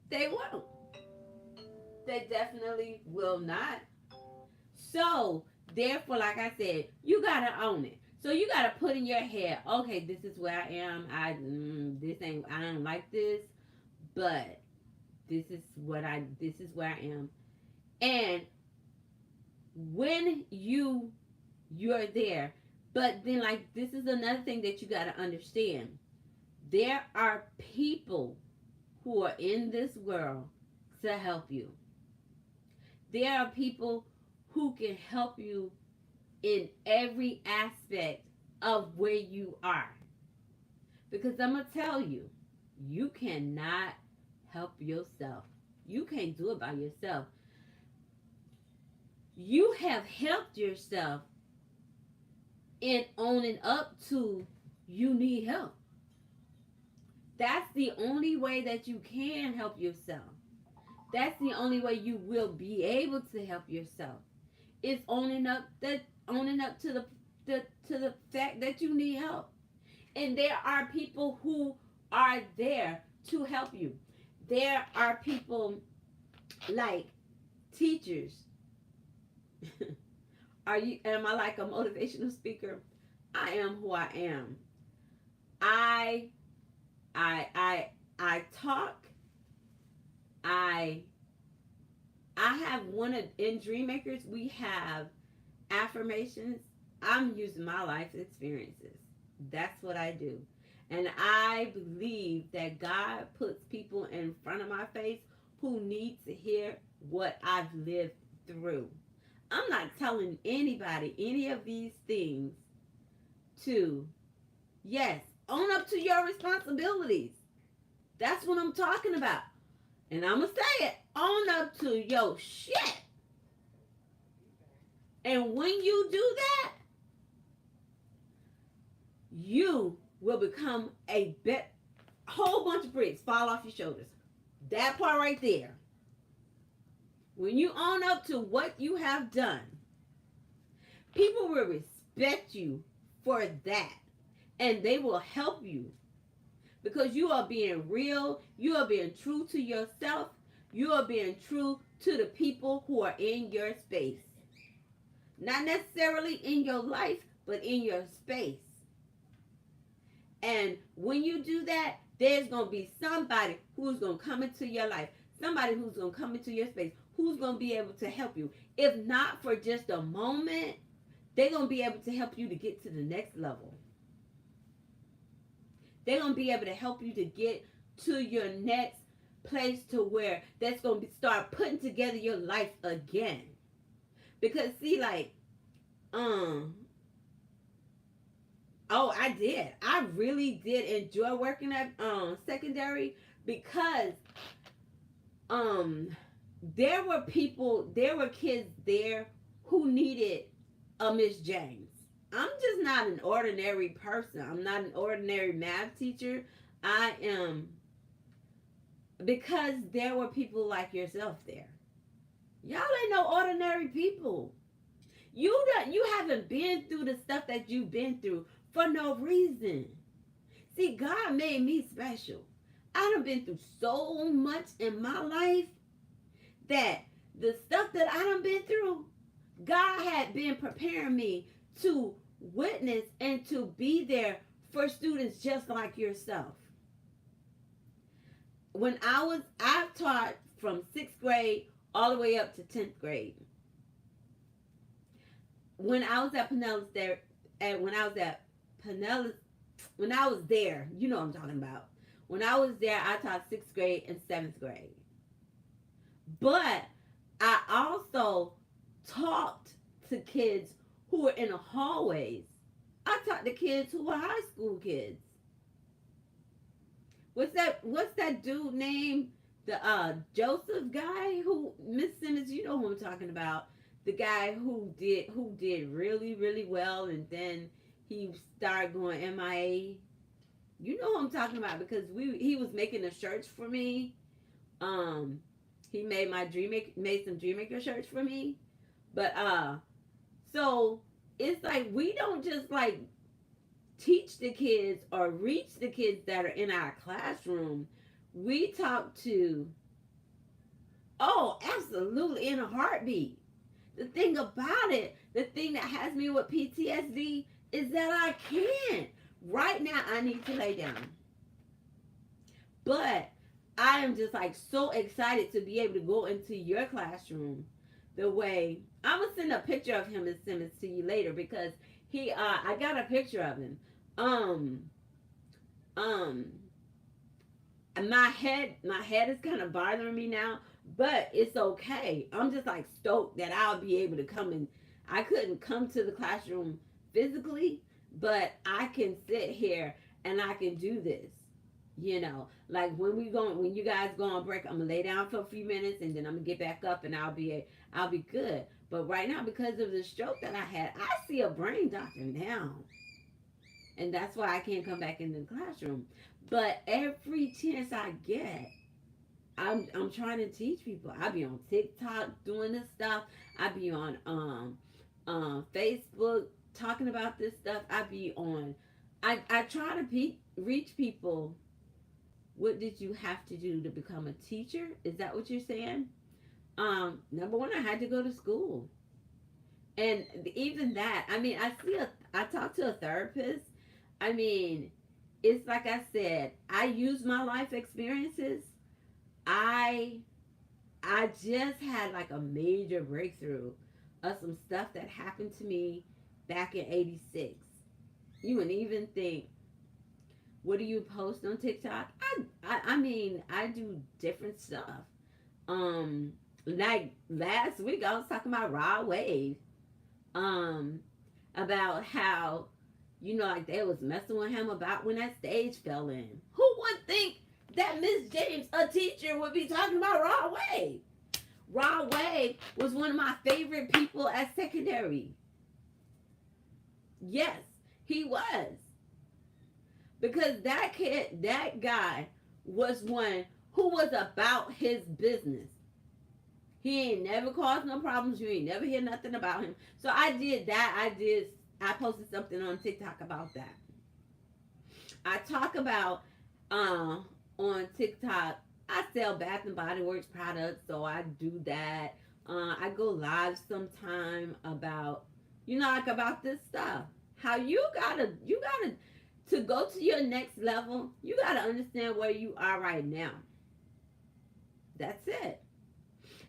They won't. They definitely will not. So, therefore, like I said, you got to own it. So you got to put in your head, okay, this is where I am. I don't like this, but this is where I am. And when you're there, but then like this is another thing that you got to understand. There are people who are in this world to help you. There are people who can help you in every aspect of where you are. Because I'm going to tell you, you cannot help yourself. You can't do it by yourself. You have helped yourself in owning up to you need help. That's the only way that you can help yourself. That's the only way you will be able to help yourself. Is owning up to the fact that you need help. And there are people who are there to help you. There are people like teachers. Am I like a motivational speaker? I am who I am. I talk. I have in Dream Makers, we have affirmations. I'm using my life experiences. That's what I do. And I believe that God puts people in front of my face who need to hear what I've lived through. I'm not telling anybody any of these things to, yes, own up to your responsibilities. That's what I'm talking about. And I'm going to say it, own up to your shit. And when you do that, you will become a whole bunch of bricks fall off your shoulders. That part right there. When you own up to what you have done, people will respect you for that. And they will help you. Because you are being real. You are being true to yourself. You are being true to the people who are in your space. Not necessarily in your life, but in your space. And when you do that, there's going to be somebody who's going to come into your life. Somebody who's going to come into your space. Who's going to be able to help you. If not for just a moment, they're going to be able to help you to get to the next level. They're going to be able to help you to get to your next place to where that's going to start putting together your life again. Because see, like, I did. I really did enjoy working at secondary because there were kids there who needed a Miss James. I'm just not an ordinary person. I'm not an ordinary math teacher. I am, because there were people like yourself there. Y'all ain't no ordinary people. You haven't been through the stuff that you've been through for no reason. See, God made me special. I done been through so much in my life that The stuff that I done been through, God had been preparing me to witness and to be there for students just like yourself. I've taught from 6th grade all the way up to 10th grade. When I was at Pinellas there, and when I was at Pinellas, when I was there, you know what I'm talking about. When I was there, I taught 6th grade and 7th grade. But I also talked to kids who were in the hallways. I talked to kids who were high school kids. What's that dude named? The Joseph guy who Miss Simmons, you know who I'm talking about. The guy who did really, really well and then he started going MIA. You know who I'm talking about because he was making the shirts for me. He made some Dreammaker shirts for me. But so it's like we don't just like teach the kids or reach the kids that are in our classroom. We talk to, oh, absolutely, in a heartbeat. The thing about it, the thing that has me with PTSD is that I can't. Right now, I need to lay down. But I am just like so excited to be able to go into your classroom the way I'm gonna send a picture of him and Simmons to you later because I got a picture of him. My head is kind of bothering me now, but it's okay. I'm just like stoked that I'll be able to come in. I couldn't come to the classroom physically, but I can sit here and I can do this. You know, like when you guys go on break, I'm gonna lay down for a few minutes and then I'm gonna get back up and I'll be good. But right now, because of the stroke that I had, I see a brain doctor now, and that's why I can't come back into the classroom. But every chance I get, I'm trying to teach people. I be on TikTok doing this stuff. I be on Facebook talking about this stuff. I try to reach people. What did you have to do to become a teacher? Is that what you're saying? Number one, I had to go to school. And even that, I mean, I talked to a therapist. I mean, it's like I said, I use my life experiences. I just had like a major breakthrough of some stuff that happened to me back in '86. You wouldn't even think, what do you post on TikTok? I mean, I do different stuff. Like last week I was talking about Rod Wave. About how, like they was messing with him about when that stage fell in. Who would think that Miss James, a teacher, would be talking about Rod Wave? Rod Wave was one of my favorite people at secondary. Yes, he was. Because that guy was one who was about his business. He ain't never caused no problems. You ain't never hear nothing about him. So I did that. I posted something on TikTok about that. I talk about on TikTok, I sell Bath and Body Works products, so I do that. I go live sometime about, like about this stuff. How you gotta to go to your next level, you gotta understand where you are right now. That's it.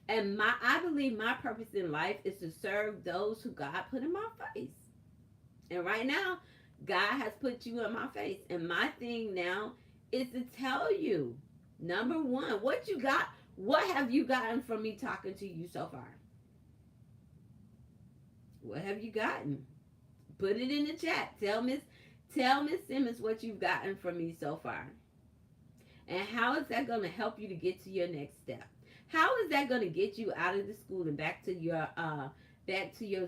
And I believe my purpose in life is to serve those who God put in my face. And right now, God has put you in my face. And my thing now is to tell you, number one, what you got, what have you gotten from me talking to you so far? What have you gotten? Put it in the chat. Tell Miss Simmons what you've gotten from me so far. And how is that going to help you to get to your next step? How is that going to get you out of the school and back to your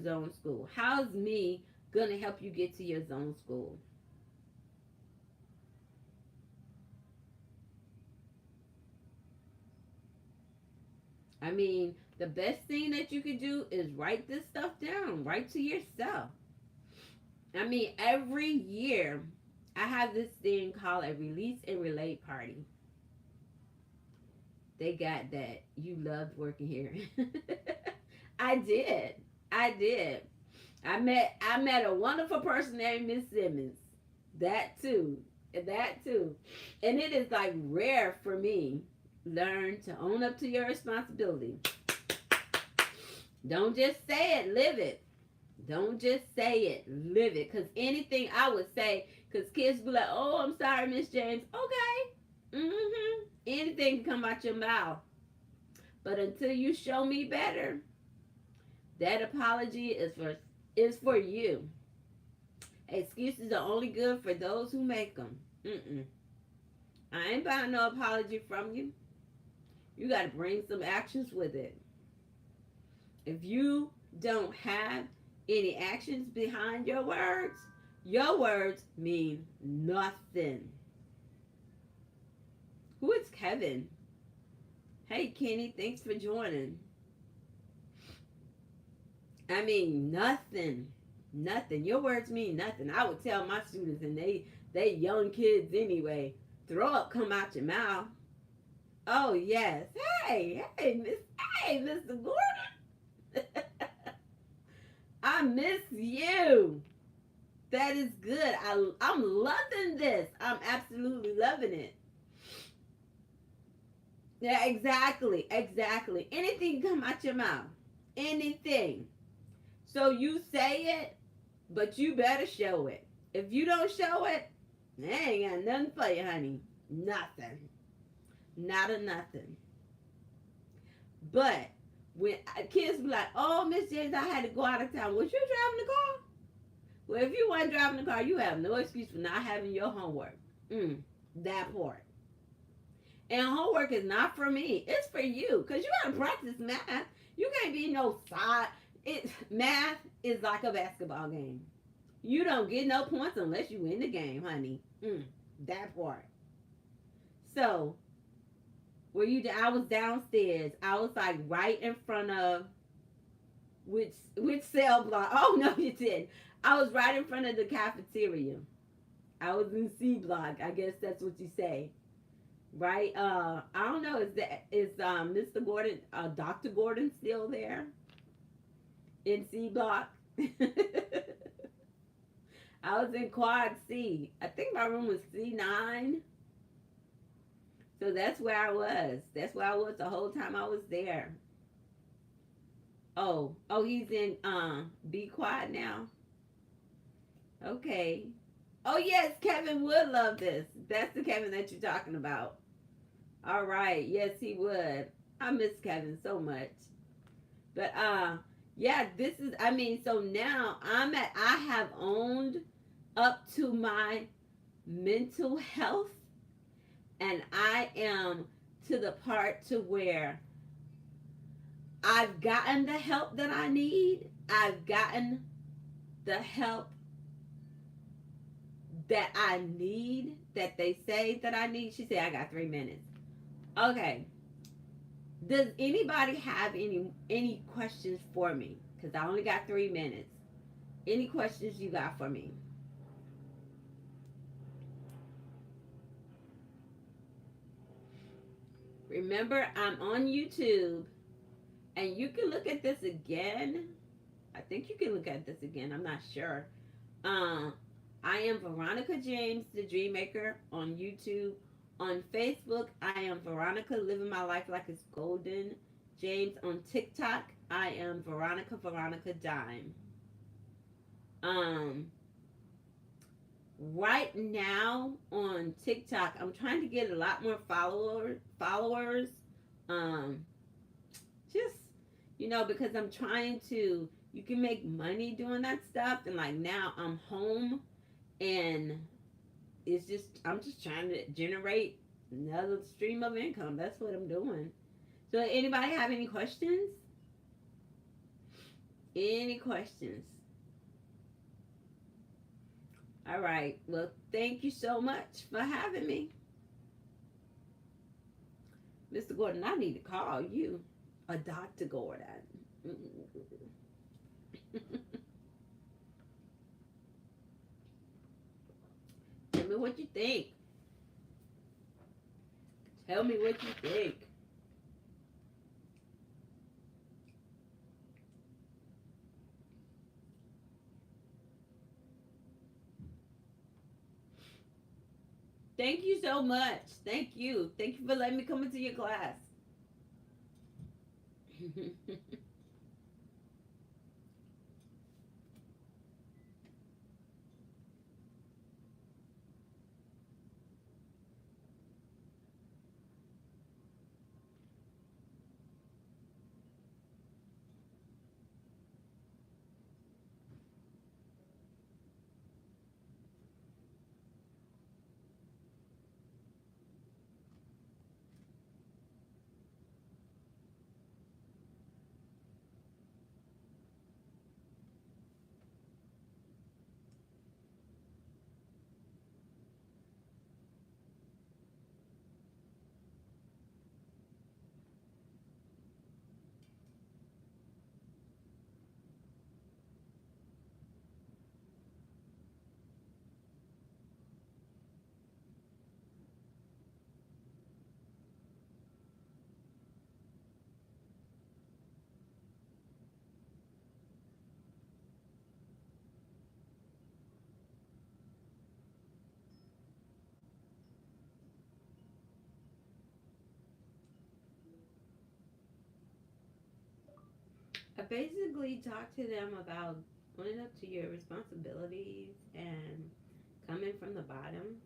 zone school? How is me going to help you get to your zone school? I mean, the best thing that you can do is write this stuff down. Write to yourself. I mean, every year I have this thing called a release and relate party. they got that you loved working here. I did. I did. I met a wonderful person named Miss Simmons. That too. That too. And it is like rare for me. Learn to own up to your responsibility. Don't just say it, live it. Don't just say it, live it. Because anything I would say, because kids be like, oh, I'm sorry, Miss James. Okay. Mm-hmm. Anything can come out your mouth. But until you show me better, that apology is for you. Excuses are only good for those who make them. Mm-mm. I ain't buying no apology from you. You got to bring some actions with it. If you don't have any actions behind your words mean nothing. Who is Kevin? Hey, Kenny, thanks for joining. I mean, nothing. Nothing. Your words mean nothing. I would tell my students, and they young kids anyway, throw up come out your mouth. Oh, yes. Hey, Mr. Gordon. I miss you. That is good. I'm loving this. I'm absolutely loving it. Yeah, exactly. Exactly. Anything come out your mouth. Anything. So you say it, but you better show it. If you don't show it, they ain't got nothing for you, honey. Nothing. Not a nothing. But when kids be like, oh, Miss James, I had to go out of town. Was you driving the car? Well, if you weren't driving the car, you have no excuse for not having your homework. That part. And homework is not for me. It's for you. Because you got to practice math. You can't be no side. Math is like a basketball game. You don't get no points unless you win the game, honey. That part. So, I was downstairs. I was like right in front of which cell block? Oh no, you didn't. I was right in front of the cafeteria. I was in C block. I guess that's what you say, right? I don't know. Is Mr. Gordon, Dr. Gordon still there in C block? I was in quad C. I think my room was C9. So that's where I was. That's where I was the whole time I was there. Oh, he's in Be Quiet now. Okay. Oh yes, Kevin would love this. That's the Kevin that you're talking about. All right. Yes, he would. I miss Kevin so much. But yeah, this is so now I have owned up to my mental health, and I am to the part to where I've gotten the help that I need. I've gotten the help that I need, that they say that I need. She said, I got 3 minutes. Okay. Does anybody have any questions for me? Because I only got 3 minutes. Any questions you got for me? Remember, I'm on YouTube, and you can look at this again. I think you can look at this again. I'm not sure. I am Veronica James, the Dream Maker, on YouTube. On Facebook, I am Veronica, living my life like it's golden. James. On TikTok, I am Veronica Dime. Right now on TikTok, I'm trying to get a lot more followers. Just, because I'm trying to, you can make money doing that stuff. And like now I'm home, and I'm just trying to generate another stream of income. That's what I'm doing. So anybody have any questions? Any questions? All right. Well, thank you so much for having me. Mr. Gordon, I need to call you a Dr. Gordon. Tell me what you think. Tell me what you think. Thank you so much. Thank you. Thank you for letting me come into your class. I basically talk to them about owning up to your responsibilities and coming from the bottom.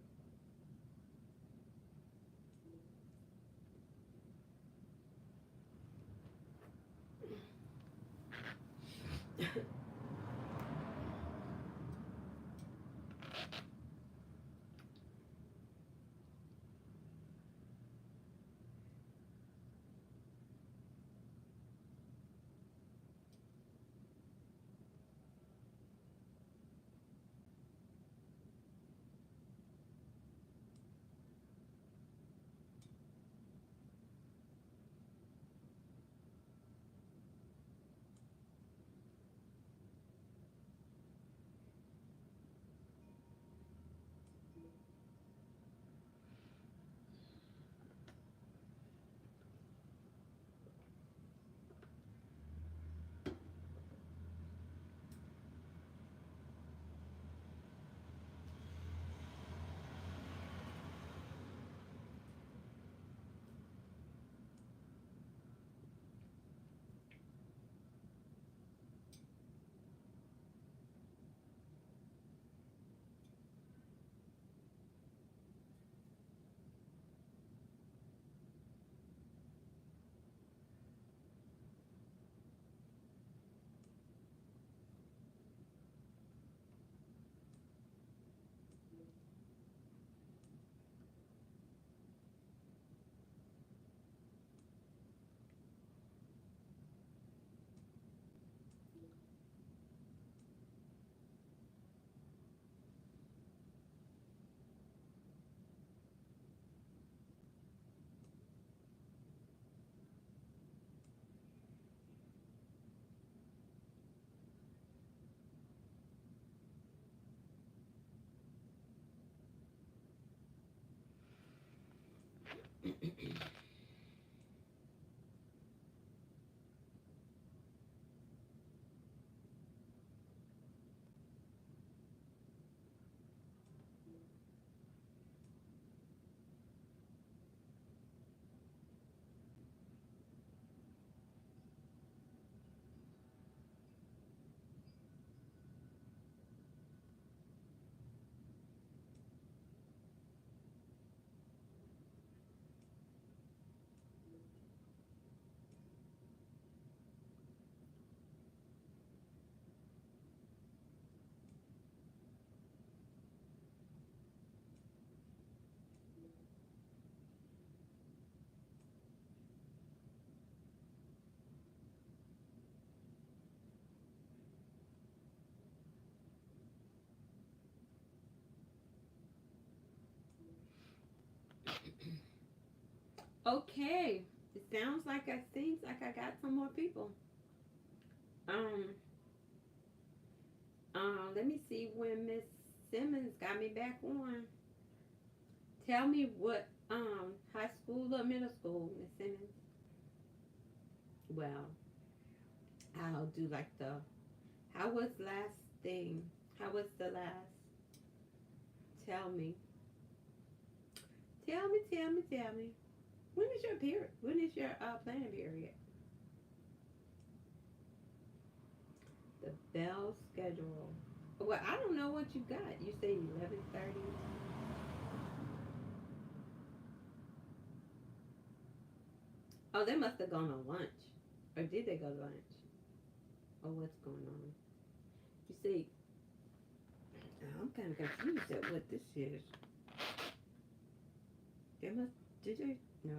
Okay. It sounds like it seems like I got some more people. Um, let me see when Miss Simmons got me back on. Tell me what high school or middle school, Miss Simmons? Well, I'll do like the how was last thing? How was the last? Tell me. Tell me. When is your period? When is your planning period? The bell schedule. Well, I don't know what you got. You say 11:30. Oh, they must have gone on lunch, or did they go to lunch? Oh, what's going on? You see, I'm kind of confused at what this is. They must. Did they? No.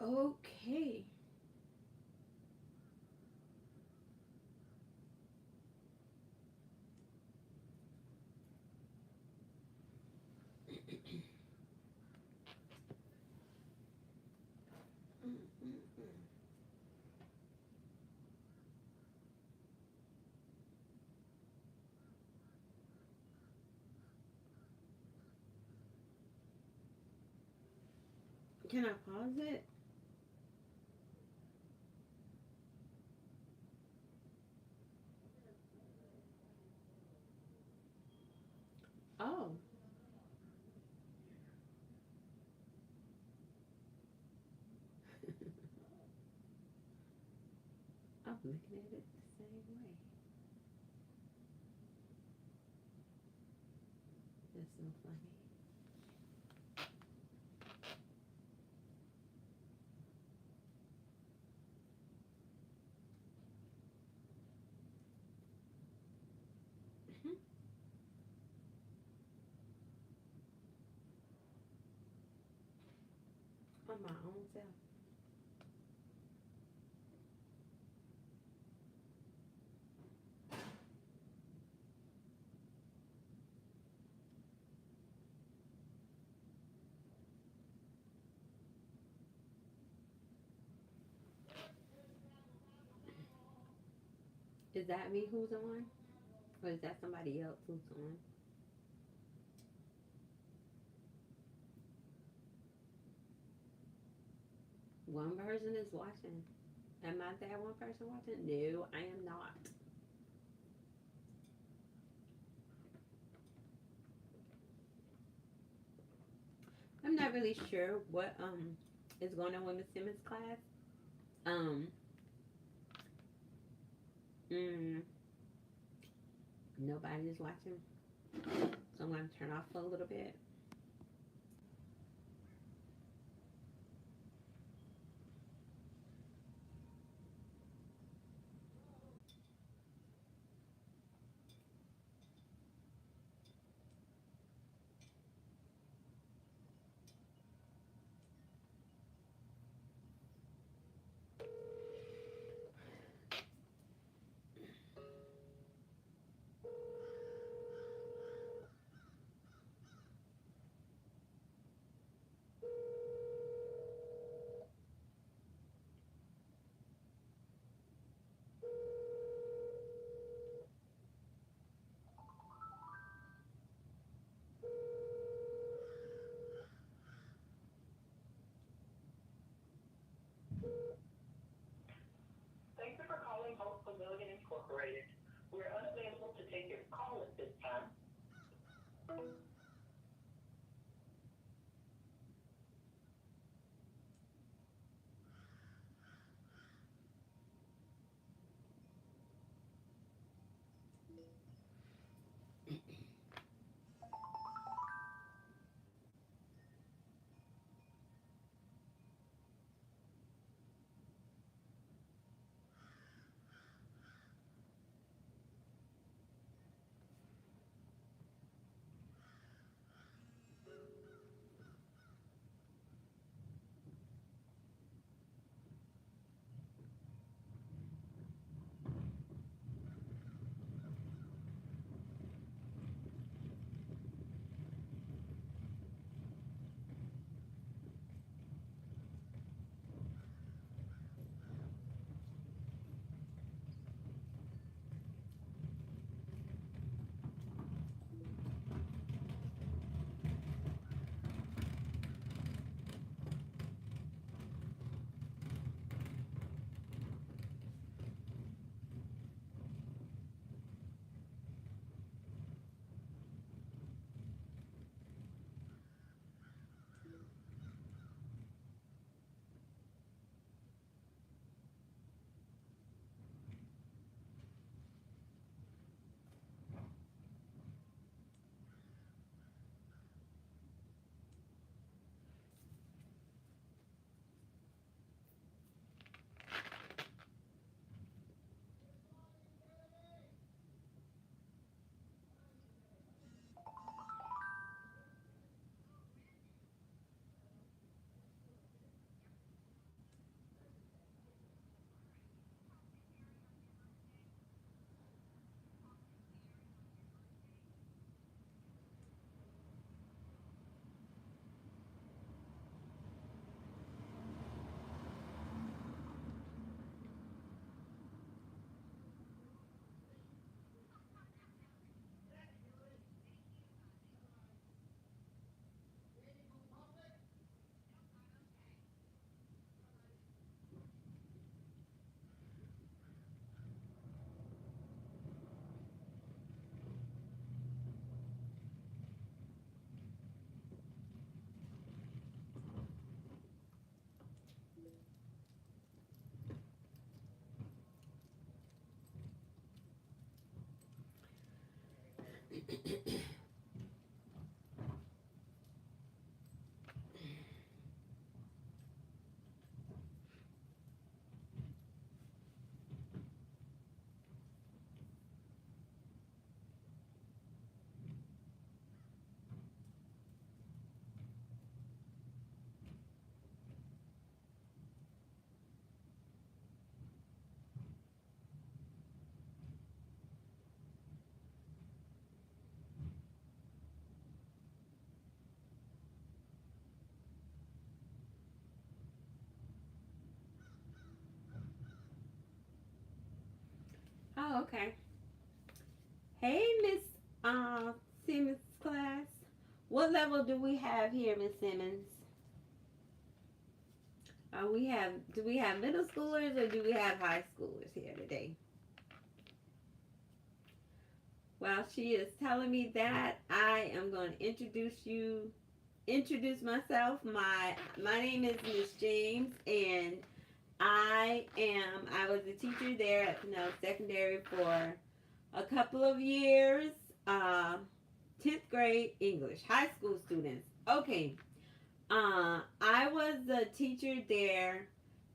Okay. Can I pause it? Oh, I'm looking at it the same way. That's so funny. On my own self. Is that me who's on? Or is that somebody else who's on? One person is watching. Am I that one person watching? No, I am not. I'm not really sure what is going on with Miss Simmons' class. Um, mm, Nobody is watching, so I'm going to turn off for a little bit. Oh, okay. Hey, Miss Simmons class. What level do we have here, Miss Simmons? Do we have middle schoolers or do we have high schoolers here today? While she is telling me that, I am going to introduce myself. My name is Miss James, and I was a teacher there at Pinellas Secondary for a couple of years. 10th grade English, high school students. Okay. I was a teacher there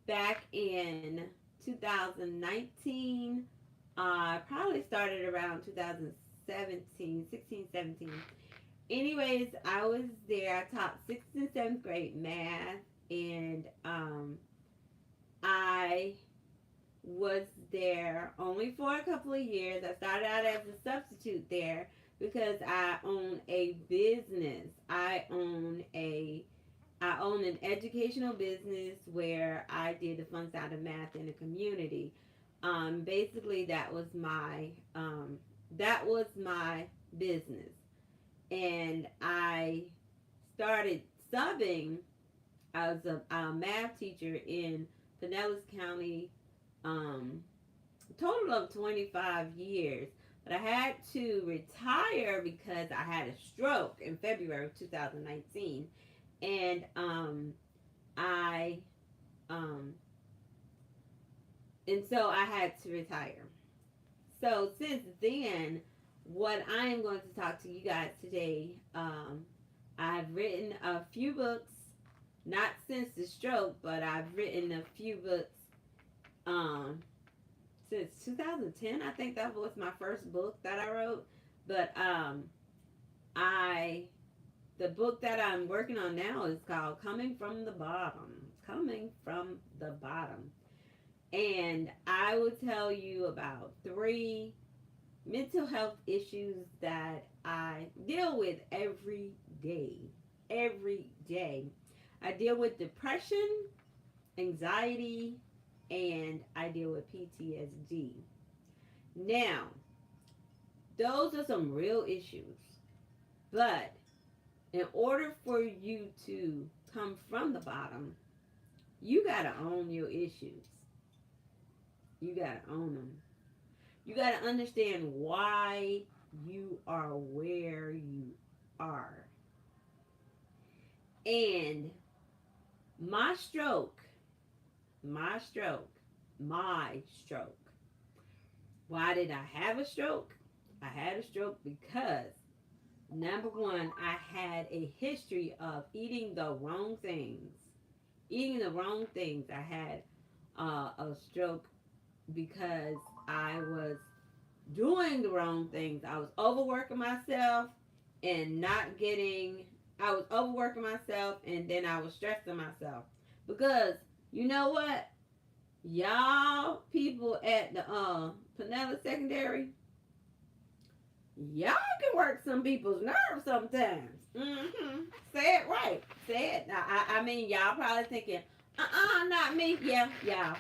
back in 2019. Probably started around 2017, 16, 17. Anyways, I was there. I taught 6th and 7th grade math, and I was there only for a couple of years. I started out as a substitute there because I own a business. I own an educational business where I did the fun side of math in the community. Basically, that was my business, and I started subbing. I was a math teacher in Pinellas County, total of 25 years. But I had to retire because I had a stroke in February of 2019, and I um, and so I had to retire. So since then, what I am going to talk to you guys today, I've written a few books, not since the stroke, but I've written a few books um, since 2010. I think that was my first book that I wrote. But I the book that I'm working on now is called Coming from the Bottom. Coming from the Bottom. And I will tell you about 3 mental health issues that I deal with every day. Every day. I deal with depression, anxiety, and I deal with PTSD. Now, those are some real issues. But in order for you to come from the bottom, you got to own your issues. You got to own them. You got to understand why you are where you are. And my stroke, my stroke, my stroke. Why did I have a stroke? I had a stroke because, number one, I had a history of eating the wrong things. Eating the wrong things. I had a stroke because I was doing the wrong things. I was overworking myself and not getting, I was overworking myself and then I was stressing myself. Because, you know what? Y'all people at the Pinellas Secondary, y'all can work some people's nerves sometimes. Say it right. Say it. I mean, y'all probably thinking, not me. Yeah, y'all.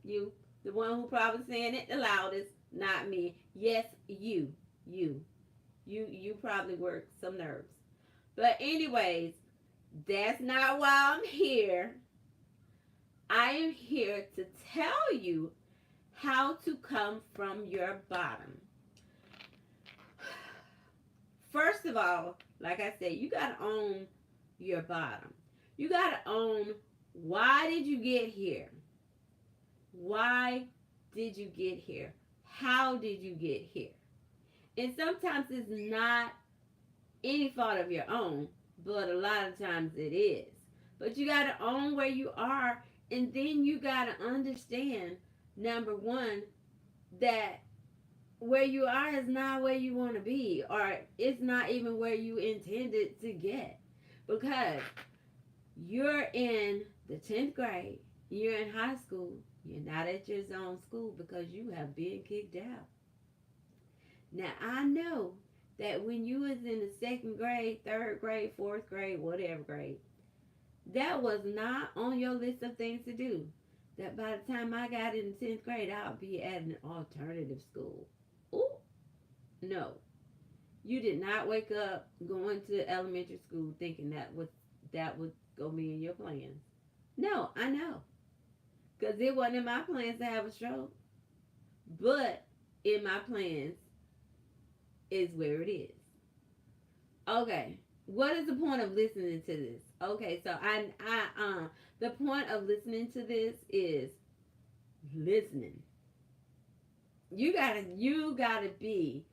You. The one who probably saying it the loudest, not me. Yes, you. You probably work some nerves. But anyways, that's not why I'm here. I am here to tell you how to come from your bottom. First of all, like I said, you got to own your bottom. You got to own, why did you get here? Why did you get here? How did you get here? And sometimes it's not any fault of your own, but a lot of times it is. But you got to own where you are, and then you got to understand, number one, that where you are is not where you want to be, or it's not even where you intended to get. Because you're in the 10th grade, you're in high school, you're not at your zone school because you have been kicked out. Now, I know that when you was in the 2nd grade, 3rd grade, 4th grade, whatever grade, that was not on your list of things to do. that by the time I got in 10th grade, I'll be at an alternative school. Ooh, no. You did not wake up going to elementary school thinking that was gonna be in your plans. No, I know, cause it wasn't in my plans to have a stroke, but in my plans is where it is. Okay, what is the point of listening to this? Okay, so the point of listening to this is listening. You gotta be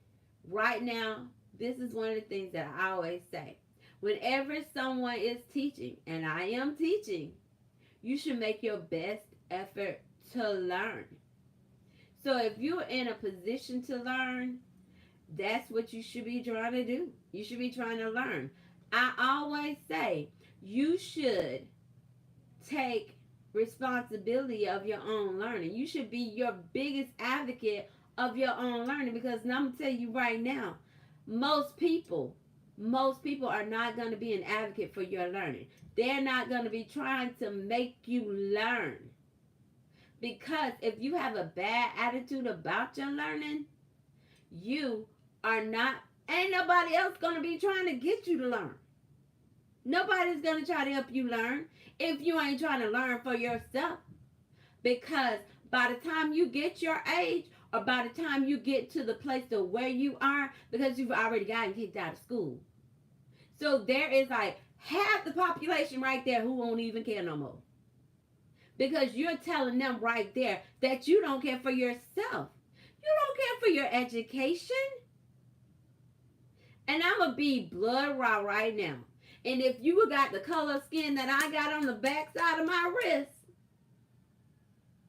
right now. This is one of the things that I always say. Whenever someone is teaching, and I am teaching, you should make your best effort to learn. So if you're in a position to learn, that's what you should be trying to do. You should be trying to learn. I always say you should take responsibility of your own learning. You should be your biggest advocate of your own learning, because I'm gonna tell you right now, most people, most people are not going to be an advocate for your learning. They're not going to be trying to make you learn. Because if you have a bad attitude about your learning, you are not, ain't nobody else going to be trying to get you to learn. Nobody's going to try to help you learn if you ain't trying to learn for yourself. Because by the time you get your age, or by the time you get to the place to where you are, because you've already gotten kicked out of school. So there is like half the population right there who won't even care no more. Because you're telling them right there that you don't care for yourself. You don't care for your education. And I'm going to be blood raw right now. And if you got the color of skin that I got on the back side of my wrist,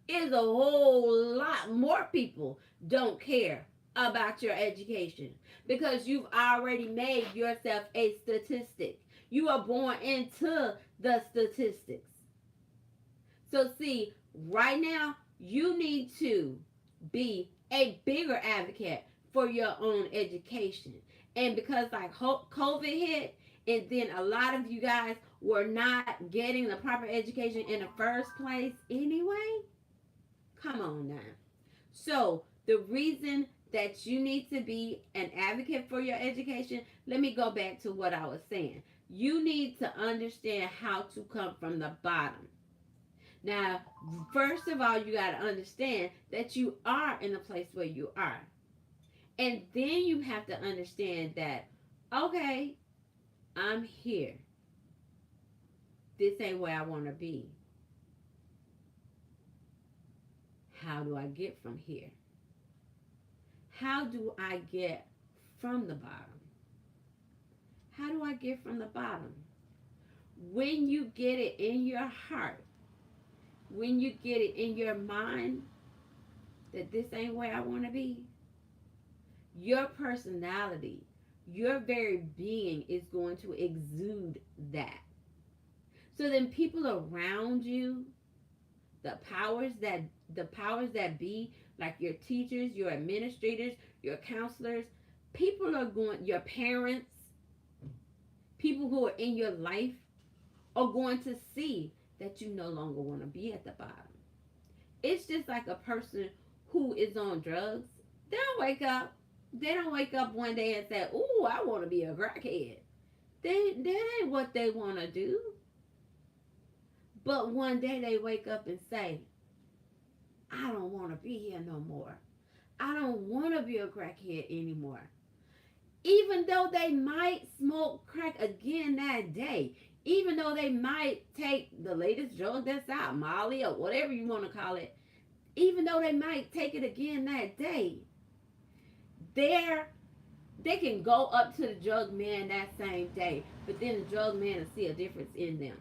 is a whole lot more people don't care about your education, because you've already made yourself a statistic. You are born into the statistics. So see, right now, you need to be a bigger advocate for your own education. And because like COVID hit, and then a lot of you guys were not getting the proper education in the first place anyway. Come on now. So the reason that you need to be an advocate for your education, let me go back to what I was saying. You need to understand how to come from the bottom. Now, first of all, you got to understand that you are in the place where you are. And then you have to understand that, okay, I'm here. This ain't where I want to be. How do I get from here? How do I get from the bottom? How do I get from the bottom? When you get it in your heart, when you get it in your mind that this ain't where I want to be, your personality, your very being is going to exude that. So then people around you, the powers that be, like your teachers, your administrators, your counselors, people are going, your parents, people who are in your life are going to see that you no longer want to be at the bottom. It's just like a person who is on drugs. They don't wake up. They don't wake up one day and say, "Ooh, I want to be a crackhead." That ain't what they want to do. But one day they wake up and say, "I don't want to be here no more. I don't want to be a crackhead anymore." Even though they might smoke crack again that day, even though they might take the latest drug that's out, Molly or whatever you want to call it, even though they might take it again that day, they can go up to the drug man that same day, but then the drug man will see a difference in them.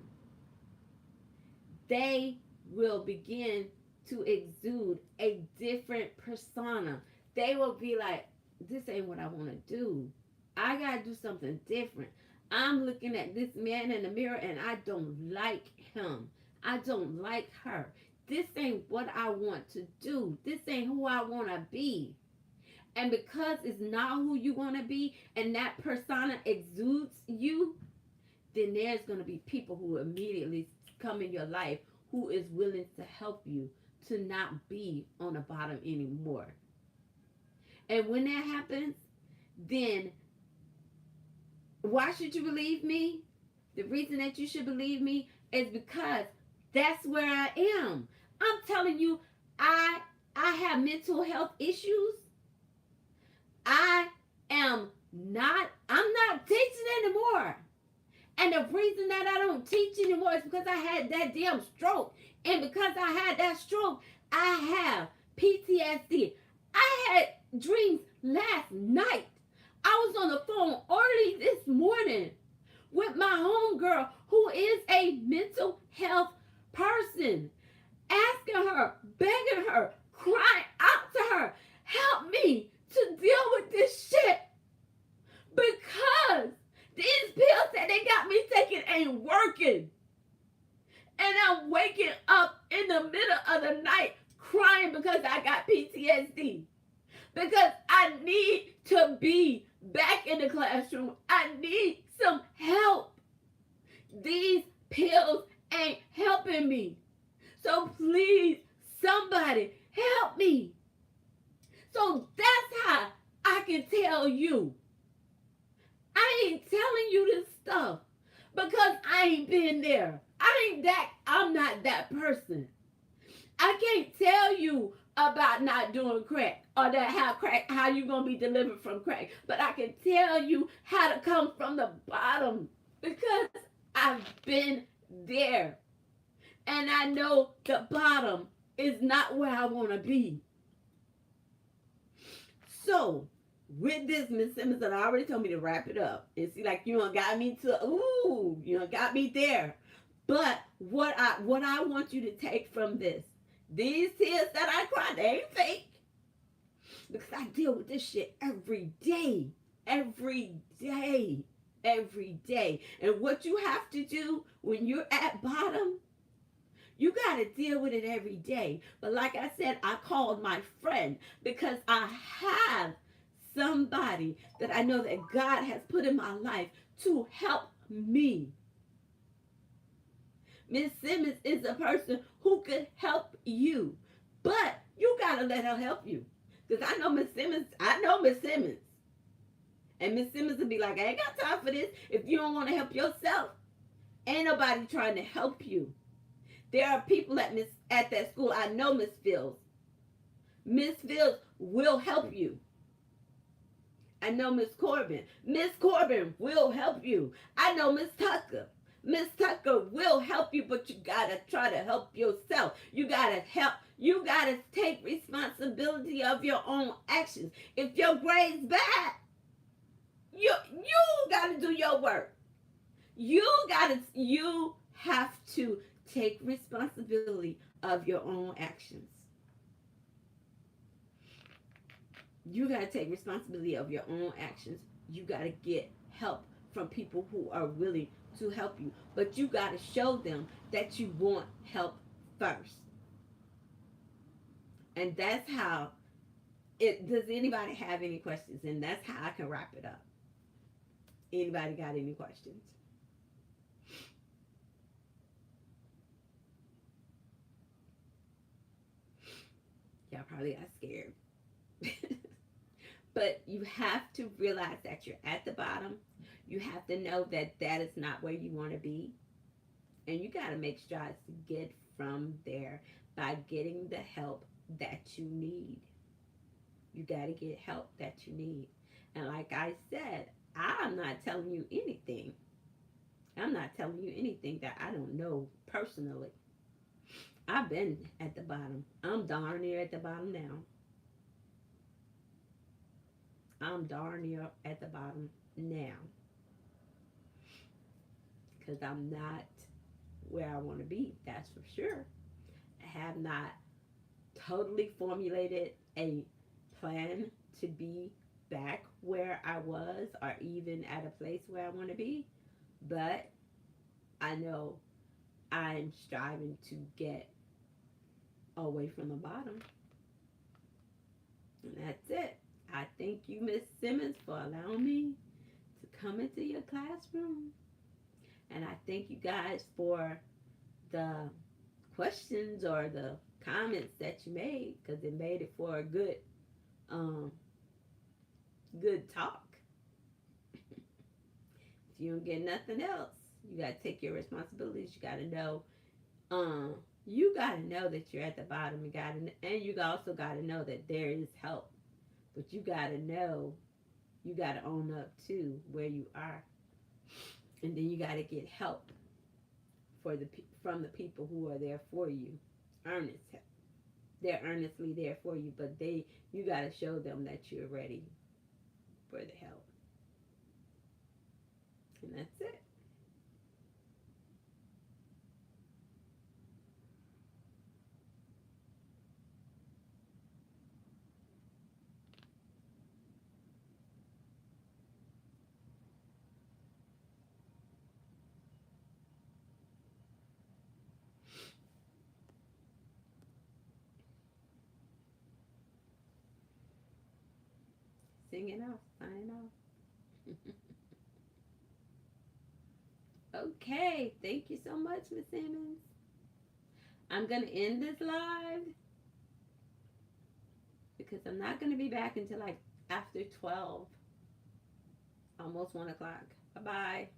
They will begin to exude a different persona. They will be like, this ain't what I want to do. I got to do something different. I'm looking at this man in the mirror and I don't like him. I don't like her. This ain't what I want to do. This ain't who I want to be. And because it's not who you want to be and that persona exudes you, then there's going to be people who immediately come in your life who is willing to help you to not be on the bottom anymore. And when that happens, then why should you believe me? The reason that you should believe me is because that's where I am. I'm telling you, I have mental health issues. I'm not teaching anymore. And the reason that I don't teach anymore is because I had that damn stroke. And because I had that stroke, I have PTSD. I had dreams last night. I was on the phone early this morning with my homegirl who is a mental health person, asking her, begging her, crying out to her, help me to deal with this shit. Because these pills that they got me taking ain't working. And I'm waking up in the middle of the night crying because I got PTSD. Because I need to be back in the classroom. I need some help. These pills ain't helping me. So please, somebody help me. So that's how I can tell you. I ain't telling you this stuff because I ain't been there. I'm not that person. I can't tell you about not doing crack or how you gonna be delivered from crack. But I can tell you how to come from the bottom because I've been there. And I know the bottom is not where I want to be. So, with this, Miss Simmons had already told me to wrap it up. And see, like, you got me got me there. But what I want you to take from this, these tears that I cry, they ain't fake. Because I deal with this shit every day. Every day. Every day. And what you have to do when you're at bottom, you got to deal with it every day. But like I said, I called my friend because I have somebody that I know that God has put in my life to help me. Miss Simmons is a person who could help you. But you got to let her help you. Because I know Miss Simmons. And Miss Simmons will be like, I ain't got time for this. If you don't want to help yourself, ain't nobody trying to help you. There are people at that school. I know Miss Fields. Miss Fields will help you. I know Miss Corbin. Miss Corbin will help you. I know Miss Tucker. Miss Tucker will help you, but you gotta try to help yourself. You gotta take responsibility of your own actions. If your grade's bad, you gotta do your work. You have to take responsibility of your own actions. You got to take responsibility of your own actions. You got to get help from people who are willing to help you. But you got to show them that you want help first. And that's how does anybody have any questions? And that's how I can wrap it up. Anybody got any questions? Y'all probably got scared. But you have to realize that you're at the bottom. You have to know that that is not where you want to be. And you got to make strides to get from there by getting the help that you need. You got to get help that you need. And like I said, I'm not telling you anything. I'm not telling you anything that I don't know personally. I've been at the bottom. I'm darn near at the bottom now. I'm darn near at the bottom now. Because I'm not where I want to be, that's for sure. I have not totally formulated a plan to be back where I was or even at a place where I want to be. But I know I'm striving to get away from the bottom. And that's it. I thank you, Miss Simmons, for allowing me to come into your classroom. And I thank you guys for the questions or the comments that you made, because it made it for a um, good talk. If you don't get nothing else, you gotta take your responsibilities. You gotta know, um, you gotta know that you're at the bottom. And you also gotta know that there is help. But you gotta know, you gotta own up to where you are, and then you gotta get help from the people who are there for you. Earnest help. They're earnestly there for you, but you gotta show them that you're ready for the help, and that's it. Singing off, signing off. Okay, thank you so much, Miss Simmons. I'm gonna end this live because I'm not gonna be back until like after 12, almost 1 o'clock. Bye bye.